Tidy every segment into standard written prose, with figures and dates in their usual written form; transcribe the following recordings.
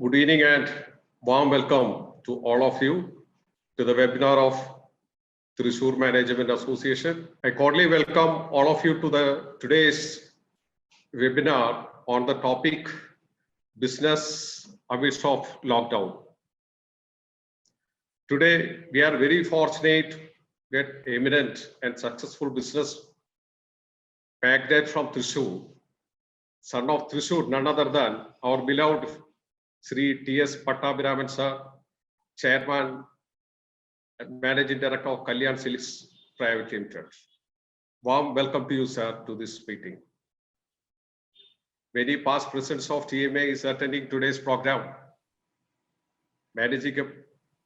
Good evening and warm welcome to all of you to the webinar of Thrissur Management Association. I cordially welcome all of you to today's webinar on the topic business amidst of lockdown. Today we are very fortunate to get eminent and successful business magnate from Thrissur, son of Thrissur, none other than our beloved Sri T.S. Pattabhiraman sir, Chairman and Managing Director of Kalyan Silks Private Limited. Warm welcome to you, sir, to this meeting. Many past presidents of TMA is attending today's program. Managing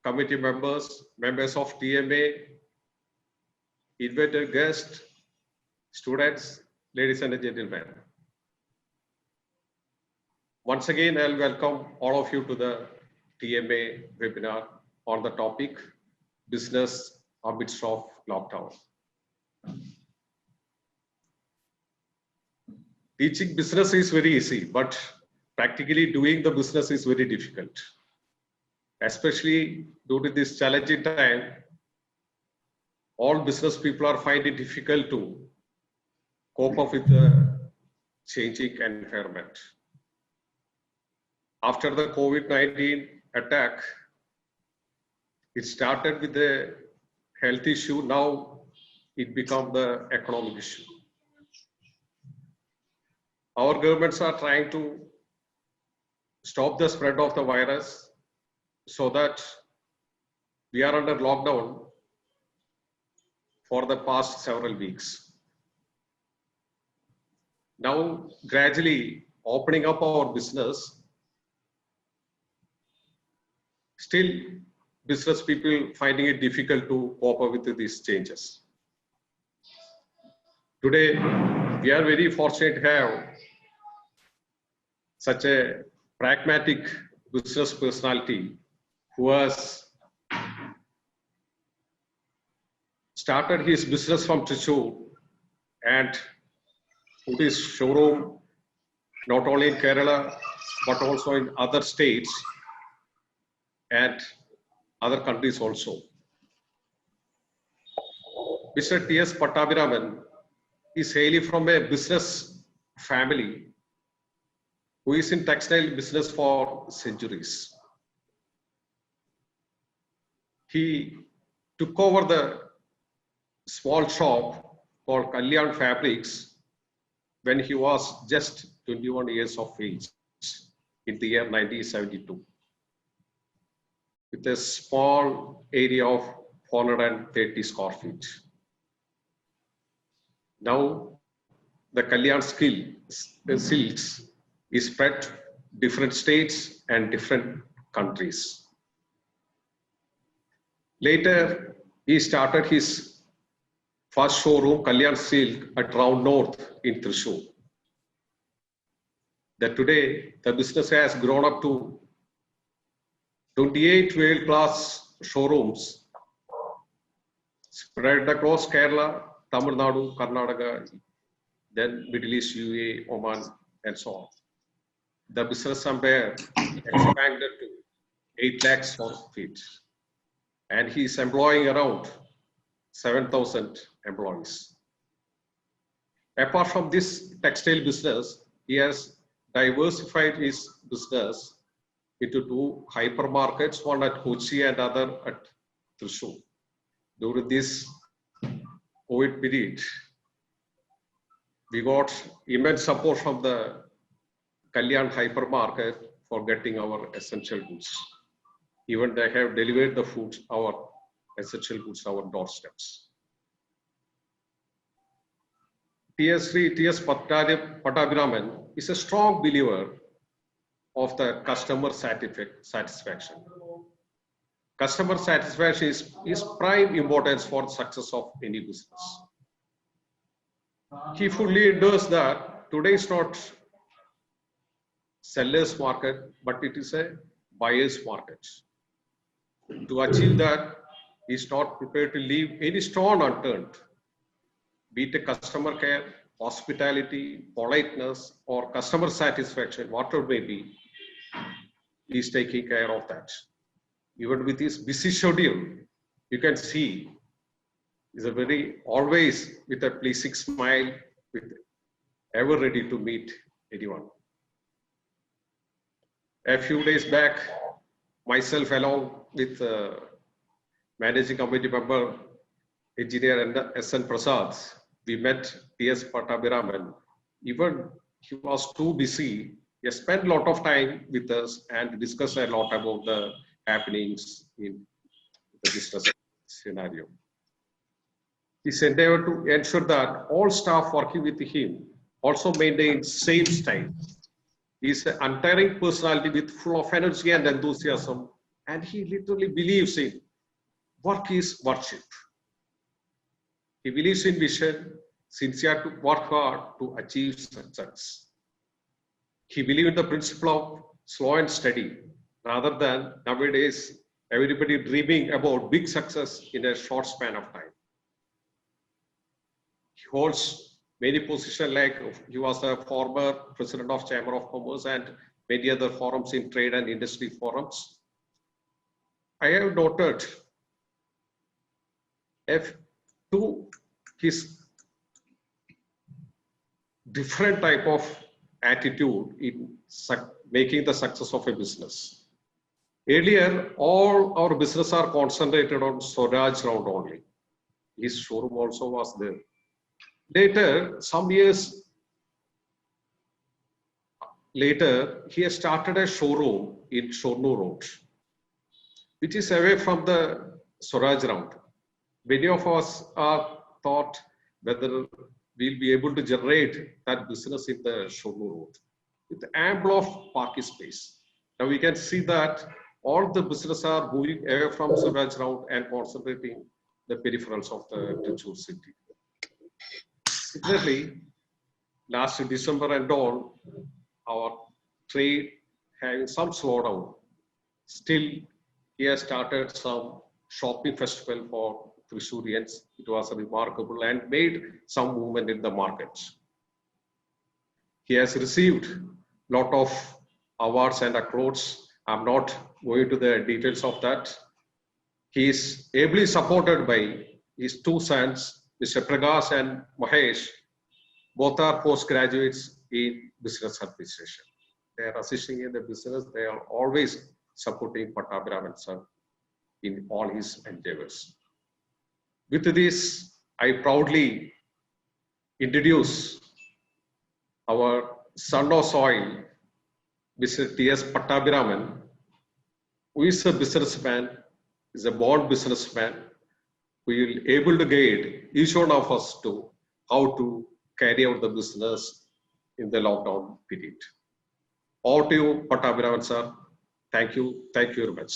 committee members of TMA, invited guests, students, ladies and gentlemen. Once again, I'll welcome all of you to the TMA webinar on the topic business amidst of lockdown. Teaching business is very easy, but practically doing the business is very difficult. Especially due to this challenging time, all business people are finding it difficult to cope up with the changing environment. After the COVID-19 attack, it started with a health issue. Now it became the economic issue. Our governments are trying to stop the spread of the virus so that we are under lockdown for the past several weeks. Now, gradually opening up our business, still business people finding it difficult to cope up with these changes. Today, we are very fortunate to have such a pragmatic business personality who has started his business from Thrissur and put his showroom not only in Kerala but also in other states and other countries also. Mr. T.S. Pattabhiraman is hailing from a business family who is in textile business for centuries. He took over the small shop called Kalyan Fabrics when he was just 21 years of age in the year 1972. With a small area of 430 square feet. Now, the Kalyan silks is spread different states and different countries. Later, he started his first showroom, Kalyan Silk, at Round North in Thrissur. That today, the business has grown up to 28 world-class showrooms spread across Kerala, Tamil Nadu, Karnataka, then Middle East, UAE, Oman, and so on. The business empire expanded to 8 lakh square feet, and he is employing around 7,000 employees. Apart from this textile business, he has diversified his business into 2 hypermarkets, one at Kochi and other at Thrissur. During this COVID period, we got immense support from the Kalyan hypermarket for getting our essential goods. Even they have delivered the food, our essential goods, our doorsteps. T.S. Pattabhiraman is a strong believer of the customer satisfaction. Customer satisfaction is prime importance for the success of any business. He fully knows that today is not seller's market, but it is a buyer's market. To achieve that, he is not prepared to leave any stone unturned, be it a customer care, hospitality, politeness, or customer satisfaction, whatever it may be. he is taking care of that. Even with his busy schedule, you can see he's always with a pleasing smile, with ever ready to meet anyone. A few days back, myself along with managing committee member, engineer S.N. Prasad, we met T.S. Pattabhiraman. Even he was too busy. He spent a lot of time with us and discussed a lot about the happenings in the business scenario. His endeavor to ensure that all staff working with him also maintain same style. He's an untiring personality with full of energy and enthusiasm, and he literally believes in work is worship. He believes in vision, sincere to work hard to achieve success. He believes in the principle of slow and steady, rather than nowadays everybody dreaming about big success in a short span of time. He holds many positions, like he was a former president of Chamber of Commerce and many other forums in trade and industry forums. I have noted to his different type of attitude in making the success of a business. Earlier, all our business are concentrated on Swaraj round only. His showroom also was there. Later, some years later, he has started a showroom in Shornur Road, which is away from the Swaraj round. Many of us are thought whether we'll be able to generate that business in the Shornur Road with ample of parking space. Now we can see that all the businesses are moving away from Swaraj round and concentrating the peripherals of the Trichy city. Similarly, last December and on, our trade having some slowdown. Still, he has started some shopping festival for Thrissurians. It was remarkable and made some movement in the market. He has received a lot of awards and accolades. I'm not going to the details of that. He is ably supported by his two sons, Mr. Prakash and Mahesh. Both are postgraduates in business administration. They are assisting in the business. They are always supporting Pattabhiraman sir in all his endeavors. With this, I proudly introduce our son of soil, Mr. T.S. Pattabhiraman, who is a businessman, is a born businessman, who will able to guide each one of us to how to carry out the business in the lockdown period. Over to you, Pattabhiraman sir. Thank you very much.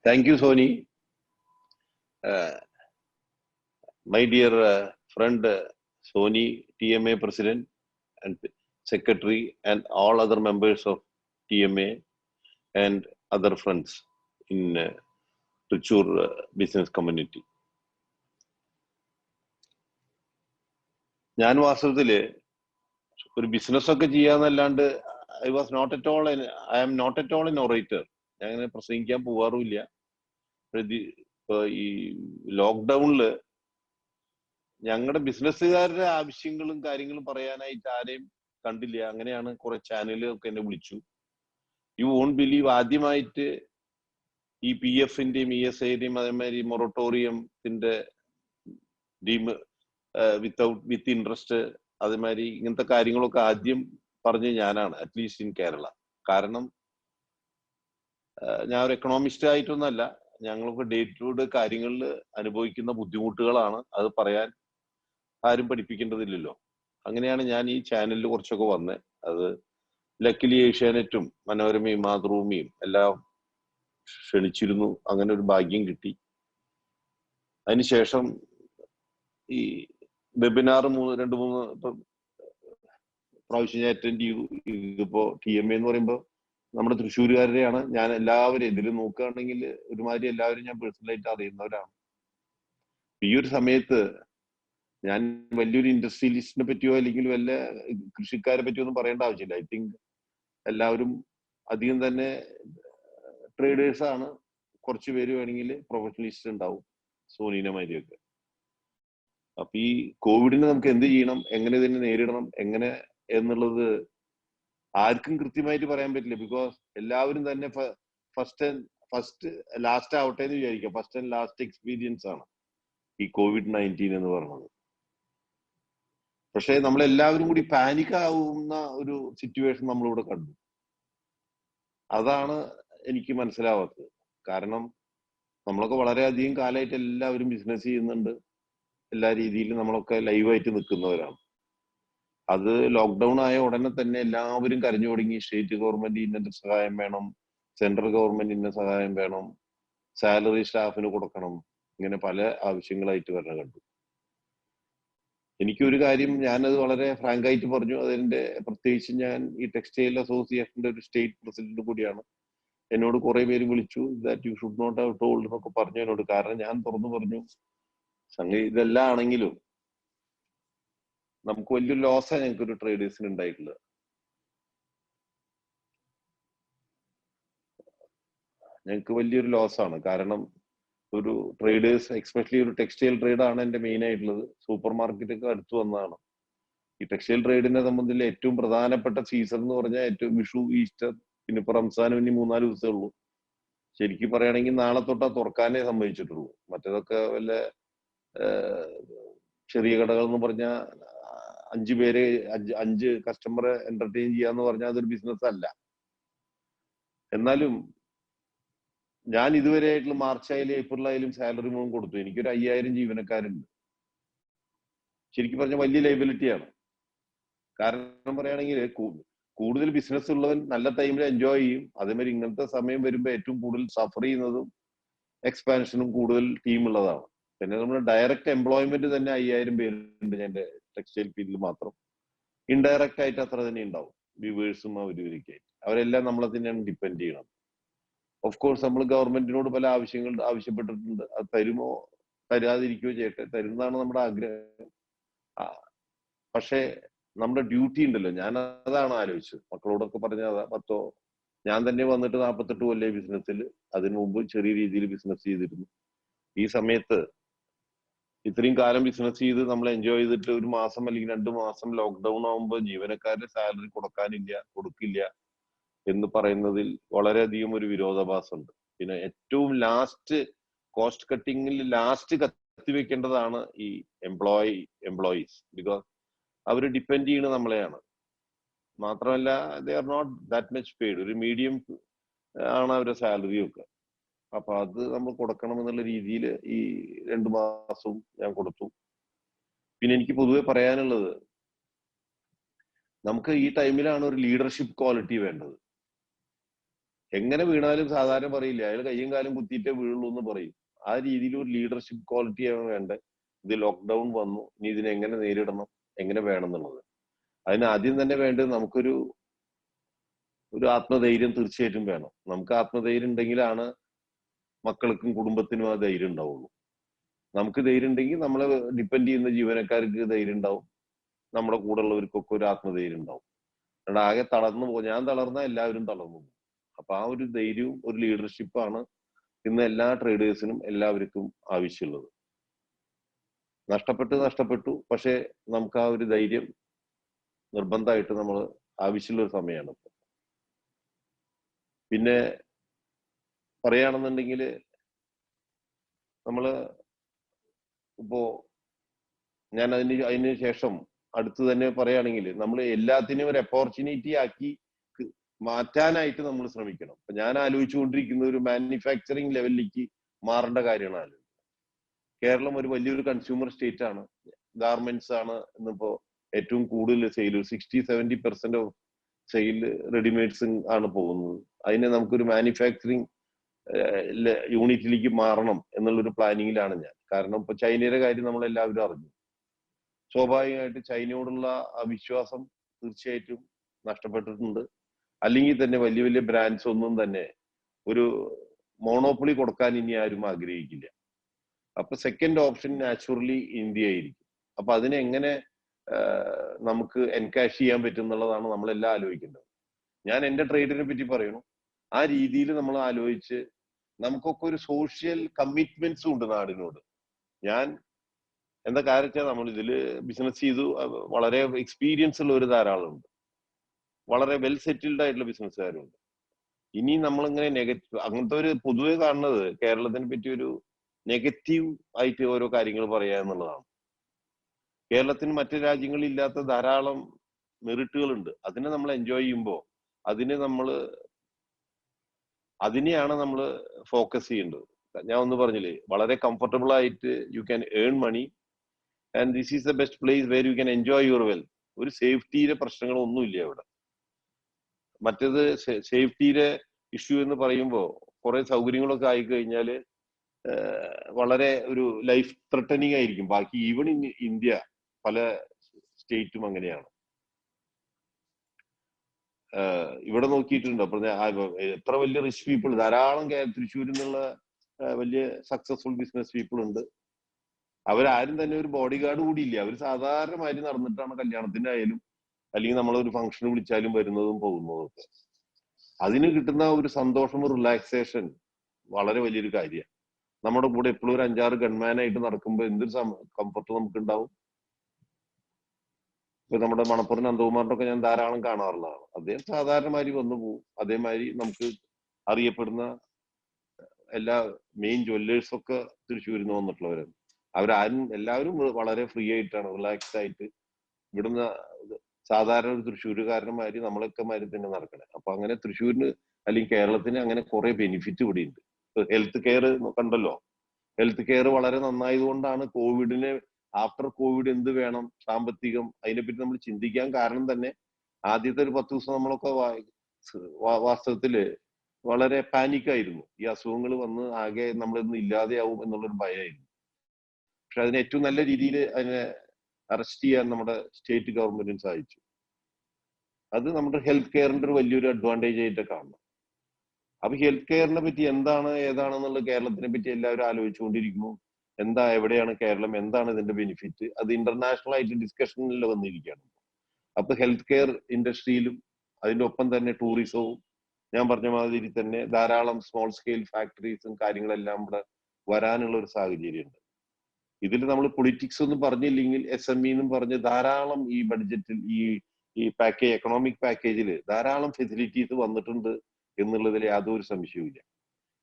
Thank you, Sony. My dear friend Sony, TMA President and Secretary, and all other members of TMA and other friends in Trichy business community. ഞാൻ വാസ്തവത്തില് ഒരു business ഒക്കെ ചെയ്യാന്നല്ലാണ്ട് I am not at all an orator. ഞാൻ അങ്ങനെ പ്രസംഗിക്കാൻ പോവാറുമില്ല. ഈ ലോക്ക്ഡൌണില് ഞങ്ങളുടെ ബിസിനസ്സുകാരുടെ ആവശ്യങ്ങളും കാര്യങ്ങളും പറയാനായിട്ട് ആരെയും കണ്ടില്ല. അങ്ങനെയാണ് കുറെ ചാനലുകളൊക്കെ എന്നെ വിളിച്ചു. യു വോണ്ട് ബിലീവ്, ആദ്യമായിട്ട് ഈ PF-ന്റെയും ESIയുടെയും അതേമാതിരി മൊറട്ടോറിയത്തിന്റെ വിത്ത് ഇൻട്രസ്റ്റ് അതേമാതിരി ഇങ്ങനത്തെ കാര്യങ്ങളൊക്കെ ആദ്യം പറഞ്ഞ് ഞാനാണ്, അറ്റ്ലീസ്റ്റ് ഇൻ കേരള. കാരണം ഞാൻ ഒരു എക്കണോമിസ്റ്റ് ആയിട്ടൊന്നല്ല, ഞങ്ങൾക്ക് ഡേ ടു ഡേ കാര്യങ്ങളിൽ അനുഭവിക്കുന്ന ബുദ്ധിമുട്ടുകളാണ്. അത് പറയാൻ ആരും പഠിപ്പിക്കേണ്ടതില്ലല്ലോ. അങ്ങനെയാണ് ഞാൻ ഈ ചാനലിൽ കുറച്ചൊക്കെ വന്നത്. അത് ലക്കിലി ഏഷ്യാനെറ്റും മനോരമയും മാതൃഭൂമിയും എല്ലാം ക്ഷണിച്ചിരുന്നു. അങ്ങനെ ഒരു ഭാഗ്യം കിട്ടി. അതിനുശേഷം ഈ വെബിനാർ 2-3 പ്രാവശ്യം ഞാൻ അറ്റൻഡ് ചെയ്തു. ഇതിപ്പോ TMA എന്ന് പറയുമ്പോൾ നമ്മുടെ തൃശ്ശൂരുകാരുടെയാണ്. ഞാൻ എല്ലാവരും ഇതിൽ നോക്കുകയാണെങ്കിൽ ഒരുമാതിരി എല്ലാവരും ഞാൻ പേഴ്സണലായിട്ട് അറിയുന്നവരാണ്. ഈ ഒരു സമയത്ത് ഞാൻ വലിയൊരു ഇൻഡസ്ട്രിയലിസ്റ്റിനെ പറ്റിയോ അല്ലെങ്കിൽ വല്ല കൃഷിക്കാരെ പറ്റിയോ ഒന്നും പറയേണ്ട ആവശ്യമില്ല. ഐ തിങ്ക് എല്ലാവരും അധികം തന്നെ ട്രേഡേഴ്സ് ആണ്. കുറച്ച് പേര് വേണമെങ്കിൽ പ്രൊഫഷണലിസ്റ്റ് ഉണ്ടാവും, സോനീനെ മാതിരിയൊക്കെ. അപ്പൊ ഈ കോവിഡിനെ നമുക്ക് എന്ത് ചെയ്യണം, എങ്ങനെ ഇതിനെ നേരിടണം, എങ്ങനെ എന്നുള്ളത് ആർക്കും കൃത്യമായിട്ട് പറയാൻ പറ്റില്ല. ബിക്കോസ് എല്ലാവരും തന്നെ ഫസ്റ്റ് ലാസ്റ്റ് ആവട്ടെ എന്ന് വിചാരിക്കാം. ഫസ്റ്റ് ആൻഡ് ലാസ്റ്റ് എക്സ്പീരിയൻസ് ആണ് ഈ COVID-19 എന്ന് പറയുന്നത്. പക്ഷെ നമ്മളെല്ലാവരും കൂടി പാനിക് ആവുന്ന ഒരു സിറ്റുവേഷൻ നമ്മളിവിടെ കണ്ടു. അതാണ് എനിക്ക് മനസ്സിലാവാത്തത്. കാരണം നമ്മളൊക്കെ വളരെയധികം കാലമായിട്ട് എല്ലാവരും ബിസിനസ് ചെയ്യുന്നുണ്ട്, എല്ലാ രീതിയിലും നമ്മളൊക്കെ ലൈവായിട്ട് നിൽക്കുന്നവരാണ്. അത് ലോക്ക്ഡൌൺ ആയ ഉടനെ തന്നെ എല്ലാവരും കരഞ്ഞു തുടങ്ങി. സ്റ്റേറ്റ് ഗവൺമെന്റ് ഇന്ന സഹായം വേണം, സെൻട്രൽ ഗവൺമെന്റ് ഇന്ന സഹായം വേണം, സാലറി സ്റ്റാഫിന് കൊടുക്കണം, ഇങ്ങനെ പല ആവശ്യങ്ങളായിട്ട് വരണ കണ്ടു. എനിക്കൊരു കാര്യം, ഞാനത് വളരെ ഫ്രാങ്ക് ആയിട്ട് പറഞ്ഞു. അതിന്റെ പ്രത്യേകിച്ച് ഞാൻ ഈ ടെക്സ്റ്റൈൽ അസോസിയേഷന്റെ ഒരു സ്റ്റേറ്റ് പ്രസിഡന്റ് കൂടിയാണ്. എന്നോട് കുറെ പേര് വിളിച്ചു, that you should not have told എന്നൊക്കെ പറഞ്ഞു എന്നോട്. കാരണം ഞാൻ തുറന്നു പറഞ്ഞു, സംഗതി ഇതെല്ലാം ആണെങ്കിലും നമുക്ക് വലിയൊരു ലോസാണ് ഞങ്ങൾക്ക് ഒരു ട്രേഡേഴ്സിന് ഉണ്ടായിട്ടുള്ളത്. ഞങ്ങൾക്ക് വലിയൊരു ലോസാണ്. കാരണം ഒരു ട്രേഡേഴ്സ്, എക്സ്പെഷ്യലി ഒരു ടെക്സ്റ്റൈൽ ട്രേഡാണ് എന്റെ മെയിൻ ആയിട്ടുള്ളത്. സൂപ്പർ മാർക്കറ്റൊക്കെ അടുത്ത് വന്നതാണ്. ഈ ടെക്സ്റ്റൈൽ ട്രേഡിനെ സംബന്ധിച്ച് ഏറ്റവും പ്രധാനപ്പെട്ട സീസൺ എന്ന് പറഞ്ഞാൽ ഏറ്റവും വിഷു, ഈസ്റ്റർ, പിന്നെ ഇപ്പൊ റംസാനും ഇനി 3-4 ദിവസമേ ഉള്ളൂ. ശരിക്കും പറയുകയാണെങ്കിൽ നാളെ തൊട്ടാ തുറക്കാനേ സംഭവിച്ചിട്ടുള്ളൂ. മറ്റേതൊക്കെ വല്ല ചെറിയ കടകൾ എന്ന് പറഞ്ഞാൽ 5 പേര് 5 കസ്റ്റമറെ എന്റർടൈൻ ചെയ്യാന്ന് പറഞ്ഞാൽ അതൊരു ബിസിനസ് അല്ല. എന്നാലും ഞാൻ ഇതുവരെ ആയിട്ടുള്ള മാർച്ച് ആയാലും ഏപ്രിൽ ആയാലും സാലറി മുഴുവൻ കൊടുത്തു. എനിക്കൊരു 5000 ജീവനക്കാരുണ്ട്. ശരിക്കും പറഞ്ഞാൽ വലിയ ലൈബിലിറ്റിയാണ്. കാരണം പറയുകയാണെങ്കിൽ കൂടുതൽ ബിസിനസ് ഉള്ളവൻ നല്ല ടൈമിൽ എൻജോയ് ചെയ്യും. അതേമാതിരി ഇങ്ങനത്തെ സമയം വരുമ്പോൾ ഏറ്റവും കൂടുതൽ സഫർ ചെയ്യുന്നതും എക്സ്പാൻഷനും കൂടുതൽ ടീം ഉള്ളതാണ്. പിന്നെ നമ്മുടെ ഡയറക്റ്റ് എംപ്ലോയ്മെന്റ് തന്നെ 5000 പേരുണ്ട് എന്റെ ടെക്സ്റ്റൈൽ ഫീൽഡിൽ മാത്രം. ഇൻഡയറക്റ്റ് ആയിട്ട് അത്ര തന്നെ ഉണ്ടാവും, വ്യൂവേഴ്സും അവരൊക്കെ ആയിട്ട്. അവരെല്ലാം നമ്മളെ തന്നെയാണ് ഡിപ്പെൻഡ് ചെയ്യണം. ഓഫ് കോഴ്സ് നമ്മൾ ഗവൺമെന്റിനോട് പല ആവശ്യങ്ങൾ ആവശ്യപ്പെട്ടിട്ടുണ്ട്. അത് തരുമോ തരാതിരിക്കുകയോ ചെയ്യട്ടെ, തരുന്നതാണ് നമ്മുടെ ആഗ്രഹം. പക്ഷേ നമ്മുടെ ഡ്യൂട്ടി ഉണ്ടല്ലോ, ഞാൻ അതാണ് ആലോചിച്ചത്. മക്കളോടൊക്കെ പറഞ്ഞാൽ ഞാൻ തന്നെ വന്നിട്ട് 48 കൊല്ലം ബിസിനസ്സിൽ. അതിനു മുമ്പ് ചെറിയ രീതിയിൽ ബിസിനസ് ചെയ്തിരുന്നു. ഈ സമയത്ത് ഇത്രയും കാലം ബിസിനസ് ചെയ്ത് നമ്മൾ എൻജോയ് ചെയ്തിട്ട് ഒരു മാസം അല്ലെങ്കിൽ 2 മാസം ലോക്ക്ഡൌൺ ആകുമ്പോൾ ജീവനക്കാരുടെ സാലറി കൊടുക്കില്ല എന്ന് പറയുന്നതിൽ വളരെയധികം ഒരു വിരോധാഭാസമുണ്ട്. പിന്നെ ഏറ്റവും ലാസ്റ്റ് കോസ്റ്റ് കട്ടിങ്ങിൽ ലാസ്റ്റ് കത്തിവെക്കേണ്ടതാണ് ഈ എംപ്ലോയീസ്. ബിക്കോസ് അവർ ഡിപ്പെൻഡ് ചെയ്യുന്നത് നമ്മളെയാണ്. മാത്രമല്ല they are not that much paid. ഒരു മീഡിയം ആണ് അവരുടെ സാലറി ഒക്കെ. അപ്പൊ അത് നമ്മൾ കൊടുക്കണം എന്നുള്ള രീതിയിൽ ഈ 2 മാസവും ഞാൻ കൊടുത്തു. പിന്നെ എനിക്ക് പൊതുവെ പറയാനുള്ളത്, നമുക്ക് ഈ ടൈമിലാണ് ഒരു ലീഡർഷിപ്പ് ക്വാളിറ്റി വേണ്ടത്. എങ്ങനെ വീണാലും സാധാരണ പറയില്ല, അയാൾ കയ്യും കാലും കുത്തിയിട്ടേ വീഴുള്ളൂ എന്ന് പറയും. ആ രീതിയിൽ ഒരു ലീഡർഷിപ്പ് ക്വാളിറ്റിയാണ് വേണ്ടത്. ഇത് ലോക്ക്ഡൌൺ വന്നു, ഇനി ഇതിനെ എങ്ങനെ നേരിടണം, എങ്ങനെ വേണം എന്നുള്ളത്. അതിന് ആദ്യം തന്നെ വേണ്ടത് നമുക്കൊരു ആത്മധൈര്യം തീർച്ചയായിട്ടും വേണം. നമുക്ക് ആത്മധൈര്യം ഉണ്ടെങ്കിലാണ് മക്കൾക്കും കുടുംബത്തിനും ആ ധൈര്യം ഉണ്ടാവുള്ളൂ. നമുക്ക് ധൈര്യം ഉണ്ടെങ്കിൽ നമ്മളെ ഡിപ്പെൻഡ് ചെയ്യുന്ന ജീവനക്കാർക്ക് ധൈര്യം ഉണ്ടാവും, നമ്മുടെ കൂടെ ഉള്ളവർക്കൊക്കെ ഒരു ആത്മധൈര്യം ഉണ്ടാവും. അതുകൊണ്ട് ആകെ തളർന്നു പോകും. ഞാൻ തളർന്ന എല്ലാവരും തളർന്നു പോകും. അപ്പൊ ആ ഒരു ധൈര്യവും ഒരു ലീഡർഷിപ്പാണ് ഇന്ന് എല്ലാ ട്രേഡേഴ്സിനും എല്ലാവർക്കും ആവശ്യമുള്ളത്. നഷ്ടപ്പെട്ടു. പക്ഷെ നമുക്ക് ആ ഒരു ധൈര്യം നിർബന്ധമായിട്ട് നമ്മൾ ആവശ്യമുള്ള ഒരു സമയമാണ് ഇപ്പൊ. പിന്നെ പറയുകയാണെന്നുണ്ടെങ്കിൽ നമ്മള് ഇപ്പോ ഞാൻ അതിന് ശേഷം അടുത്ത് തന്നെ പറയുകയാണെങ്കിൽ നമ്മൾ എല്ലാത്തിനെയും ഒരു ഓപ്പർച്യൂണിറ്റി ആക്കി മാറ്റാനായിട്ട് നമ്മൾ ശ്രമിക്കണം. അപ്പൊ ഞാൻ ആലോചിച്ചുകൊണ്ടിരിക്കുന്ന ഒരു മാനുഫാക്ചറിങ് ലെവലിലേക്ക് മാറേണ്ട കാര്യമാണ്. കേരളം ഒരു വലിയൊരു കൺസ്യൂമർ സ്റ്റേറ്റ് ആണ്. ഗാർമെന്റ്സ് ആണ് ഇന്നിപ്പോ ഏറ്റവും കൂടുതൽ സെയിൽ. 60-70% ഓഫ് സെയിൽ റെഡിമെയ്ഡ്സ് ആണ് പോകുന്നത്. അതിനെ നമുക്കൊരു മാനുഫാക്ചറിങ് യൂണിറ്റിലേക്ക് മാറണം എന്നുള്ളൊരു പ്ലാനിങ്ങിലാണ് ഞാൻ. കാരണം ഇപ്പൊ ചൈനയുടെ കാര്യം നമ്മൾ എല്ലാവരും അറിഞ്ഞു. സ്വാഭാവികമായിട്ട് ചൈനയോടുള്ള ആ വിശ്വാസം തീർച്ചയായിട്ടും നഷ്ടപ്പെട്ടിട്ടുണ്ട്. അല്ലെങ്കിൽ തന്നെ വലിയ വലിയ ബ്രാൻഡ്സ് ഒന്നും തന്നെ ഒരു മോണോപ്പൊളി കൊടുക്കാൻ ഇനി ആരും ആഗ്രഹിക്കില്ല. അപ്പൊ സെക്കൻഡ് ഓപ്ഷൻ നാച്ചുറലി ഇന്ത്യ ആയിരിക്കും. അപ്പൊ അതിനെ എങ്ങനെ നമുക്ക് എൻകാഷ് ചെയ്യാൻ പറ്റും എന്നുള്ളതാണ് നമ്മളെല്ലാം ആലോചിക്കേണ്ടത്. ഞാൻ എന്റെ ട്രേഡിനെ പറ്റി പറയണു. ആ രീതിയിൽ നമ്മൾ ആലോചിച്ച് നമുക്കൊക്കെ ഒരു സോഷ്യൽ കമ്മിറ്റ്മെന്റ്സും ഉണ്ട് നാടിനോട്. ഞാൻ എന്താ കാര്യം വെച്ചാൽ നമ്മൾ ഇതില് ബിസിനസ് ചെയ്തു വളരെ എക്സ്പീരിയൻസ് ഉള്ള ഒരു ധാരാളം ഉണ്ട്, വളരെ വെൽ സെറ്റിൽഡ് ആയിട്ടുള്ള ബിസിനസ്സുകാരുണ്ട്. ഇനി നമ്മളിങ്ങനെ നെഗറ്റീവ് അങ്ങനത്തെ ഒരു പൊതുവെ കാണുന്നത് കേരളത്തിനെ പറ്റി ഒരു നെഗറ്റീവ് ആയിട്ട് ഓരോ കാര്യങ്ങൾ പറയുക എന്നുള്ളതാണ്. കേരളത്തിന് മറ്റു രാജ്യങ്ങളിൽ ഇല്ലാത്ത ധാരാളം മെറിറ്റുകളുണ്ട്. അതിനെ നമ്മൾ എൻജോയ് ചെയ്യുമ്പോൾ അതിനെയാണ് നമ്മൾ ഫോക്കസ് ചെയ്യേണ്ടത്. ഞാൻ ഒന്ന് പറഞ്ഞില്ലേ, വളരെ കംഫർട്ടബിൾ ആയിട്ട് you can earn money and this is the best place where you can enjoy your wealth. ഒരു സേഫ്റ്റിയുടെ പ്രശ്നങ്ങളൊന്നുമില്ല ഇവിടെ. മറ്റേത് സേഫ്റ്റിയുടെ ഇഷ്യൂ എന്ന് പറയുമ്പോൾ കുറെ സൗകര്യങ്ങളൊക്കെ ആയിക്കഴിഞ്ഞാൽ വളരെ ഒരു ലൈഫ് ത്രെട്ടനിങ് ആയിരിക്കും. ബാക്കി ഈവൺ ഇൻ ഇന്ത്യ പല സ്റ്റേറ്റും അങ്ങനെയാണ്. ഇവിടെ നോക്കിയിട്ടുണ്ട്. അപ്പൊ എത്ര വലിയ റിച്ച് പീപ്പിൾ, ധാരാളം തൃശ്ശൂരിൽ നിന്നുള്ള വലിയ സക്സസ്ഫുൾ ബിസിനസ് പീപ്പിൾ ഉണ്ട്. അവരാരും തന്നെ ഒരു ബോഡി ഗാർഡ് കൂടി ഇല്ല. അവർ സാധാരണമാതിരി നടന്നിട്ടാണ് കല്യാണത്തിനായാലും അല്ലെങ്കിൽ നമ്മളൊരു ഫംഗ്ഷന് വിളിച്ചാലും വരുന്നതും പോകുന്നതും ഒക്കെ. അതിന് കിട്ടുന്ന ഒരു സന്തോഷം, റിലാക്സേഷൻ വളരെ വലിയൊരു കാര്യമാണ്. നമ്മുടെ കൂടെ എപ്പോഴും ഒരു 5-6 ഗൺമാനായിട്ട് നടക്കുമ്പോൾ എന്തൊരു കംഫർട്ട് നമുക്ക് ഉണ്ടാവും. ഇപ്പൊ നമ്മുടെ മണപ്പുറം നന്ദകുമാറിന്റെ ഒക്കെ ഞാൻ ധാരാളം കാണാറുള്ളതാണ്. അദ്ദേഹം സാധാരണമാതിരി വന്നു പോകും. അതേമാതിരി നമുക്ക് അറിയപ്പെടുന്ന എല്ലാ മെയിൻ ജ്വല്ലേഴ്സ് ഒക്കെ തൃശ്ശൂരിൽ നിന്ന് വന്നിട്ടുള്ളവരാണ്. എല്ലാവരും വളരെ ഫ്രീ ആയിട്ടാണ്, റിലാക്സ്ഡ് ആയിട്ട് ഇവിടുന്ന് സാധാരണ ഒരു തൃശ്ശൂരുകാരന്മാര് നമ്മളൊക്കെ മാതിരി തന്നെ നടക്കണേ. അപ്പൊ അങ്ങനെ തൃശ്ശൂരിന് അല്ലെങ്കിൽ കേരളത്തിന് അങ്ങനെ കുറെ ബെനിഫിറ്റ് ഇവിടെ ഉണ്ട്. ഹെൽത്ത് കെയർ കണ്ടല്ലോ. ഹെൽത്ത് കെയർ വളരെ നന്നായതുകൊണ്ടാണ് കോവിഡിന് ആഫ്റ്റർ കോവിഡ് എന്ത് വേണം, സാമ്പത്തികം, അതിനെപ്പറ്റി നമ്മൾ ചിന്തിക്കാൻ കാരണം തന്നെ ആദ്യത്തെ ഒരു 10 ദിവസം നമ്മളൊക്കെ വാസ്തവത്തില് വളരെ പാനിക്കായിരുന്നു. ഈ അസുഖങ്ങൾ വന്ന് ആകെ നമ്മളിന്ന് ഇല്ലാതെയാവും എന്നുള്ളൊരു ഭയമായിരുന്നു. പക്ഷെ അതിന് ഏറ്റവും നല്ല രീതിയിൽ അതിനെ അറസ്റ്റ് ചെയ്യാൻ നമ്മുടെ സ്റ്റേറ്റ് ഗവൺമെന്റിന് സാധിച്ചു. അത് നമ്മുടെ ഹെൽത്ത് കെയറിന്റെ ഒരു വലിയൊരു അഡ്വാൻറ്റേജ് ആയിട്ട് കാണണം. അപ്പൊ ഹെൽത്ത് കെയറിനെ പറ്റി ഏതാണെന്നുള്ള കേരളത്തിനെ പറ്റി എല്ലാവരും ആലോചിച്ചുകൊണ്ടിരിക്കുന്നു. എവിടെയാണ് കേരളം, എന്താണ് ഇതിന്റെ ബെനിഫിറ്റ്? അത് ഇന്റർനാഷണൽ ആയിട്ട് ഡിസ്കഷനിൽ വന്നിരിക്കുകയാണ്. അപ്പൊ ഹെൽത്ത് കെയർ ഇൻഡസ്ട്രിയിലും അതിന്റെ ഒപ്പം തന്നെ ടൂറിസവും ഞാൻ പറഞ്ഞ മാതിരി തന്നെ ധാരാളം സ്മോൾ സ്കെയിൽ ഫാക്ടറീസും കാര്യങ്ങളെല്ലാം ഇവിടെ വരാനുള്ള ഒരു സാഹചര്യമുണ്ട്. ഇതിൽ നമ്മൾ പൊളിറ്റിക്സ് ഒന്നും പറഞ്ഞില്ലെങ്കിൽ SME എന്നും പറഞ്ഞ് ധാരാളം ഈ ബഡ്ജറ്റിൽ ഈ എക്കണോമിക് പാക്കേജിൽ ധാരാളം ഫെസിലിറ്റീസ് വന്നിട്ടുണ്ട് എന്നുള്ളതിൽ യാതൊരു സംശയവുമില്ല.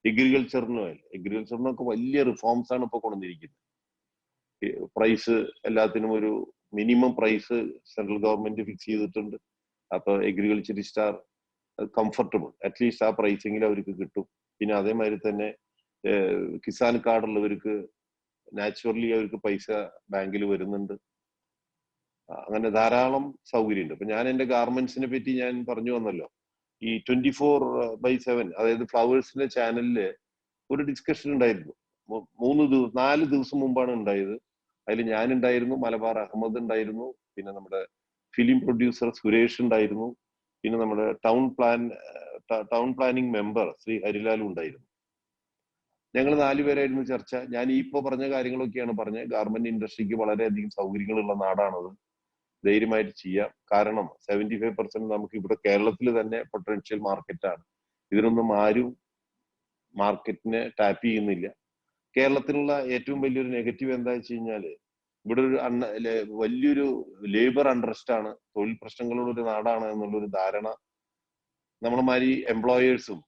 എഗ്രികൾച്ചറിനൊക്കെ വലിയ റിഫോംസ് ആണ് ഇപ്പൊ കൊണ്ടുവന്നിരിക്കുന്നത്. പ്രൈസ് എല്ലാത്തിനും ഒരു minimum price central government fix ചെയ്തിട്ടുണ്ട്. അപ്പൊ എഗ്രികൾച്ചറിസ്റ്റ് ആർ കംഫർട്ടബിൾ, അറ്റ്ലീസ്റ്റ് ആ പ്രൈസിങ്ങിൽ അവർക്ക് കിട്ടും. പിന്നെ അതേമാതിരി തന്നെ കിസാൻ കാർഡ് ഉള്ളവർക്ക് നാച്ചുറലി അവർക്ക് പൈസ ബാങ്കിൽ വരുന്നുണ്ട്. അങ്ങനെ ധാരാളം സൗകര്യമുണ്ട്. ഇപ്പൊ ഞാൻ എന്റെ ഗാർമെന്റ്സിനെ പറ്റി ഞാൻ പറഞ്ഞു വന്നല്ലോ. ഈ 24/7 അതായത് ഫ്ലവേഴ്സിന്റെ ചാനലില് ഒരു ഡിസ്കഷൻ ഉണ്ടായിരുന്നു. 4 ദിവസം മുമ്പാണ് ഉണ്ടായത്. അതിൽ ഞാൻ ഉണ്ടായിരുന്നു, മലബാർ അഹമ്മദ് ഉണ്ടായിരുന്നു, പിന്നെ നമ്മുടെ ഫിലിം പ്രൊഡ്യൂസർ സുരേഷ് ഉണ്ടായിരുന്നു, പിന്നെ നമ്മുടെ ടൗൺ പ്ലാനിംഗ് മെമ്പർ ശ്രീ ഹരിലാലും ഉണ്ടായിരുന്നു. ഞങ്ങൾ 4 പേരായിരുന്നു ചർച്ച. ഞാൻ ഇപ്പോ പറഞ്ഞ കാര്യങ്ങളൊക്കെയാണ് പറഞ്ഞത്. ഗാർമെന്റ് ഇൻഡസ്ട്രിക്ക് വളരെയധികം സൗകര്യങ്ങളുള്ള നാടാണത്. ധൈര്യമായിട്ട് ചെയ്യാം. കാരണം 75% നമുക്ക് ഇവിടെ കേരളത്തിൽ തന്നെ പൊട്ടൻഷ്യൽ മാർക്കറ്റാണ്. ഇതിനൊന്നും ആരും മാർക്കറ്റിനെ ടാപ്പ് ചെയ്യുന്നില്ല. കേരളത്തിലുള്ള ഏറ്റവും വലിയൊരു നെഗറ്റീവ് എന്താ വെച്ച് കഴിഞ്ഞാല് ഇവിടെ ഒരു വലിയൊരു ലേബർ അൺറസ്റ്റ് ആണ്, തൊഴിൽ പ്രശ്നങ്ങളുള്ള ഒരു നാടാണ് എന്നുള്ളൊരു ധാരണ നമ്മുടെ മാതിരി എംപ്ലോയേഴ്സും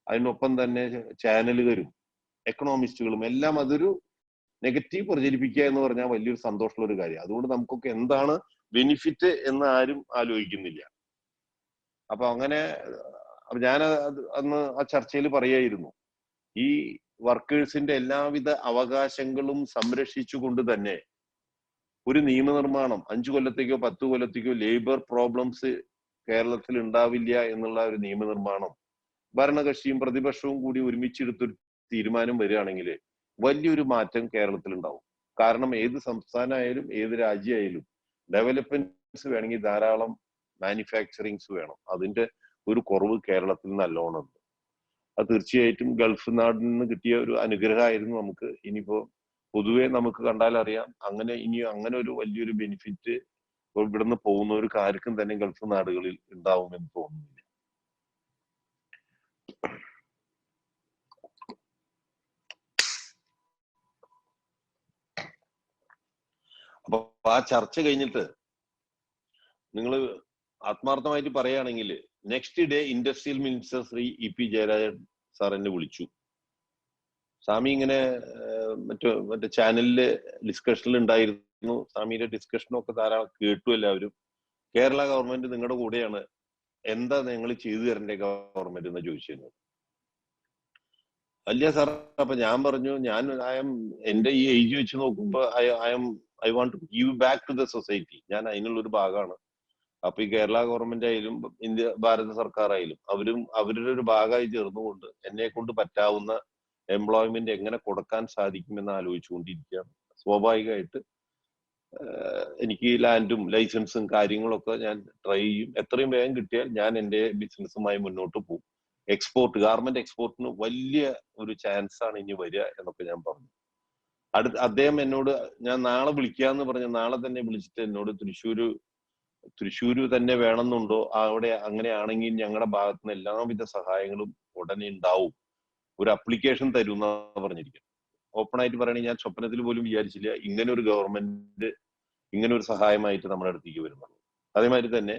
അതിനൊപ്പം തന്നെ ചാനലുകാരും എക്കണോമിസ്റ്റുകളും എല്ലാം അതൊരു നെഗറ്റീവ് പ്രചരിപ്പിക്കുക എന്ന് പറഞ്ഞാൽ വലിയൊരു സന്തോഷമുള്ള ഒരു കാര്യം. അതുകൊണ്ട് നമുക്കൊക്കെ എന്താണ് ബെനിഫിറ്റ് എന്ന് ആരും ആലോചിക്കുന്നില്ല. അപ്പൊ അങ്ങനെ ഞാൻ അന്ന് ആ ചർച്ചയിൽ പറയായിരുന്നു, ഈ വർക്കേഴ്സിന്റെ എല്ലാവിധ അവകാശങ്ങളും സംരക്ഷിച്ചുകൊണ്ട് തന്നെ ഒരു നിയമനിർമ്മാണം 5 കൊല്ലത്തേക്കോ 10 കൊല്ലത്തേക്കോ ലേബർ പ്രോബ്ലംസ് കേരളത്തിൽ ഉണ്ടാവില്ല എന്നുള്ള ഒരു നിയമനിർമ്മാണം ഭരണകക്ഷിയും പ്രതിപക്ഷവും കൂടി ഒരുമിച്ചെടുത്തൊരു തീരുമാനം വരികയാണെങ്കിൽ വലിയൊരു മാറ്റം കേരളത്തിൽ ഉണ്ടാവും. കാരണം ഏത് സംസ്ഥാനമായാലും ഏത് രാജ്യമായാലും ഡെവലപ്മെന്റ്സ് വേണമെങ്കിൽ ധാരാളം മാനുഫാക്ചറിങ്സ് വേണം. അതിന്റെ ഒരു കുറവ് കേരളത്തിൽ നല്ലോണം ഉണ്ട്. അത് തീർച്ചയായിട്ടും ഗൾഫ് നാടിൽ നിന്ന് കിട്ടിയ ഒരു അനുഗ്രഹമായിരുന്നു നമുക്ക്. ഇനിയിപ്പോ പൊതുവെ നമുക്ക് കണ്ടാൽ അറിയാം, അങ്ങനെ ഒരു വലിയൊരു ബെനിഫിറ്റ് ഇവിടുന്ന് പോകുന്നവർക്ക് ആർക്കും തന്നെ ഗൾഫ് നാടുകളിൽ ഉണ്ടാവുമെന്ന് തോന്നുന്നില്ല. അപ്പൊ ആ ചർച്ച കഴിഞ്ഞിട്ട് നിങ്ങൾ ആത്മാർത്ഥമായിട്ട് പറയുകയാണെങ്കിൽ next day industrial minister Shri EP. Jayarajan sir എന്നെ വിളിച്ചു. സ്വാമി ഇങ്ങനെ മറ്റേ ചാനലില് ഡിസ്കഷനിൽ ഉണ്ടായിരുന്നു. സ്വാമിയുടെ ഡിസ്കഷനൊക്കെ ധാരാളം കേട്ടു എല്ലാവരും. കേരള ഗവൺമെന്റ് നിങ്ങളുടെ കൂടെയാണ്, എന്താ നിങ്ങൾ ചെയ്തു തരണ്ടേ ഗവൺമെന്റ് എന്ന് ചോദിച്ചിരുന്നു. അല്ല സാർ, അപ്പൊ ഞാൻ പറഞ്ഞു, ഞാൻ എന്റെ ഈ ഏജ് വെച്ച് നോക്കുമ്പോ I want to give back to the society. ഞാൻ അതിനുള്ള ഒരു ഭാഗമാണ്. അപ്പൊ ഈ കേരള ഗവൺമെന്റ് ആയാലും ഭാരത സർക്കാർ ആയാലും അവരുടെ ഒരു ഭാഗമായി ചേർന്നുകൊണ്ട് എന്നെ കൊണ്ട് പറ്റാവുന്ന എംപ്ലോയ്മെന്റ് എങ്ങനെ കൊടുക്കാൻ സാധിക്കുമെന്ന് ആലോചിച്ചുകൊണ്ടിരിക്കുകയാണ്. സ്വാഭാവികമായിട്ട് എനിക്ക് ലാൻഡും ലൈസൻസും കാര്യങ്ങളൊക്കെ ഞാൻ ട്രൈ ചെയ്യും. എത്രയും വേഗം കിട്ടിയാൽ ഞാൻ എന്റെ ബിസിനസ്സുമായി മുന്നോട്ട് പോകും. ഗാർമെന്റ് എക്സ്പോർട്ടിന് വലിയ ഒരു ചാൻസ് ആണ് ഇനി വരിക എന്നൊക്കെ ഞാൻ പറഞ്ഞു. അദ്ദേഹം എന്നോട്, ഞാൻ നാളെ വിളിക്കാന്ന് പറഞ്ഞു, നാളെ തന്നെ വിളിച്ചിട്ട് എന്നോട് തൃശ്ശൂര് തന്നെ വേണമെന്നുണ്ടോ, അവിടെ അങ്ങനെയാണെങ്കിൽ ഞങ്ങളുടെ ഭാഗത്ത് നിന്ന് എല്ലാവിധ സഹായങ്ങളും ഉടനെ ഉണ്ടാവും, ഒരു അപ്ലിക്കേഷൻ തരും എന്നാണ് പറഞ്ഞിരിക്കുന്നത്. ഓപ്പൺ ആയിട്ട് പറയുകയാണെങ്കിൽ ഞാൻ സ്വപ്നത്തിൽ പോലും വിചാരിച്ചില്ല ഇങ്ങനെ ഒരു ഗവൺമെന്റ് ഇങ്ങനെ ഒരു സഹായമായിട്ട് നമ്മുടെ അടുത്തേക്ക് വരുന്നത്. അതേമാതിരി തന്നെ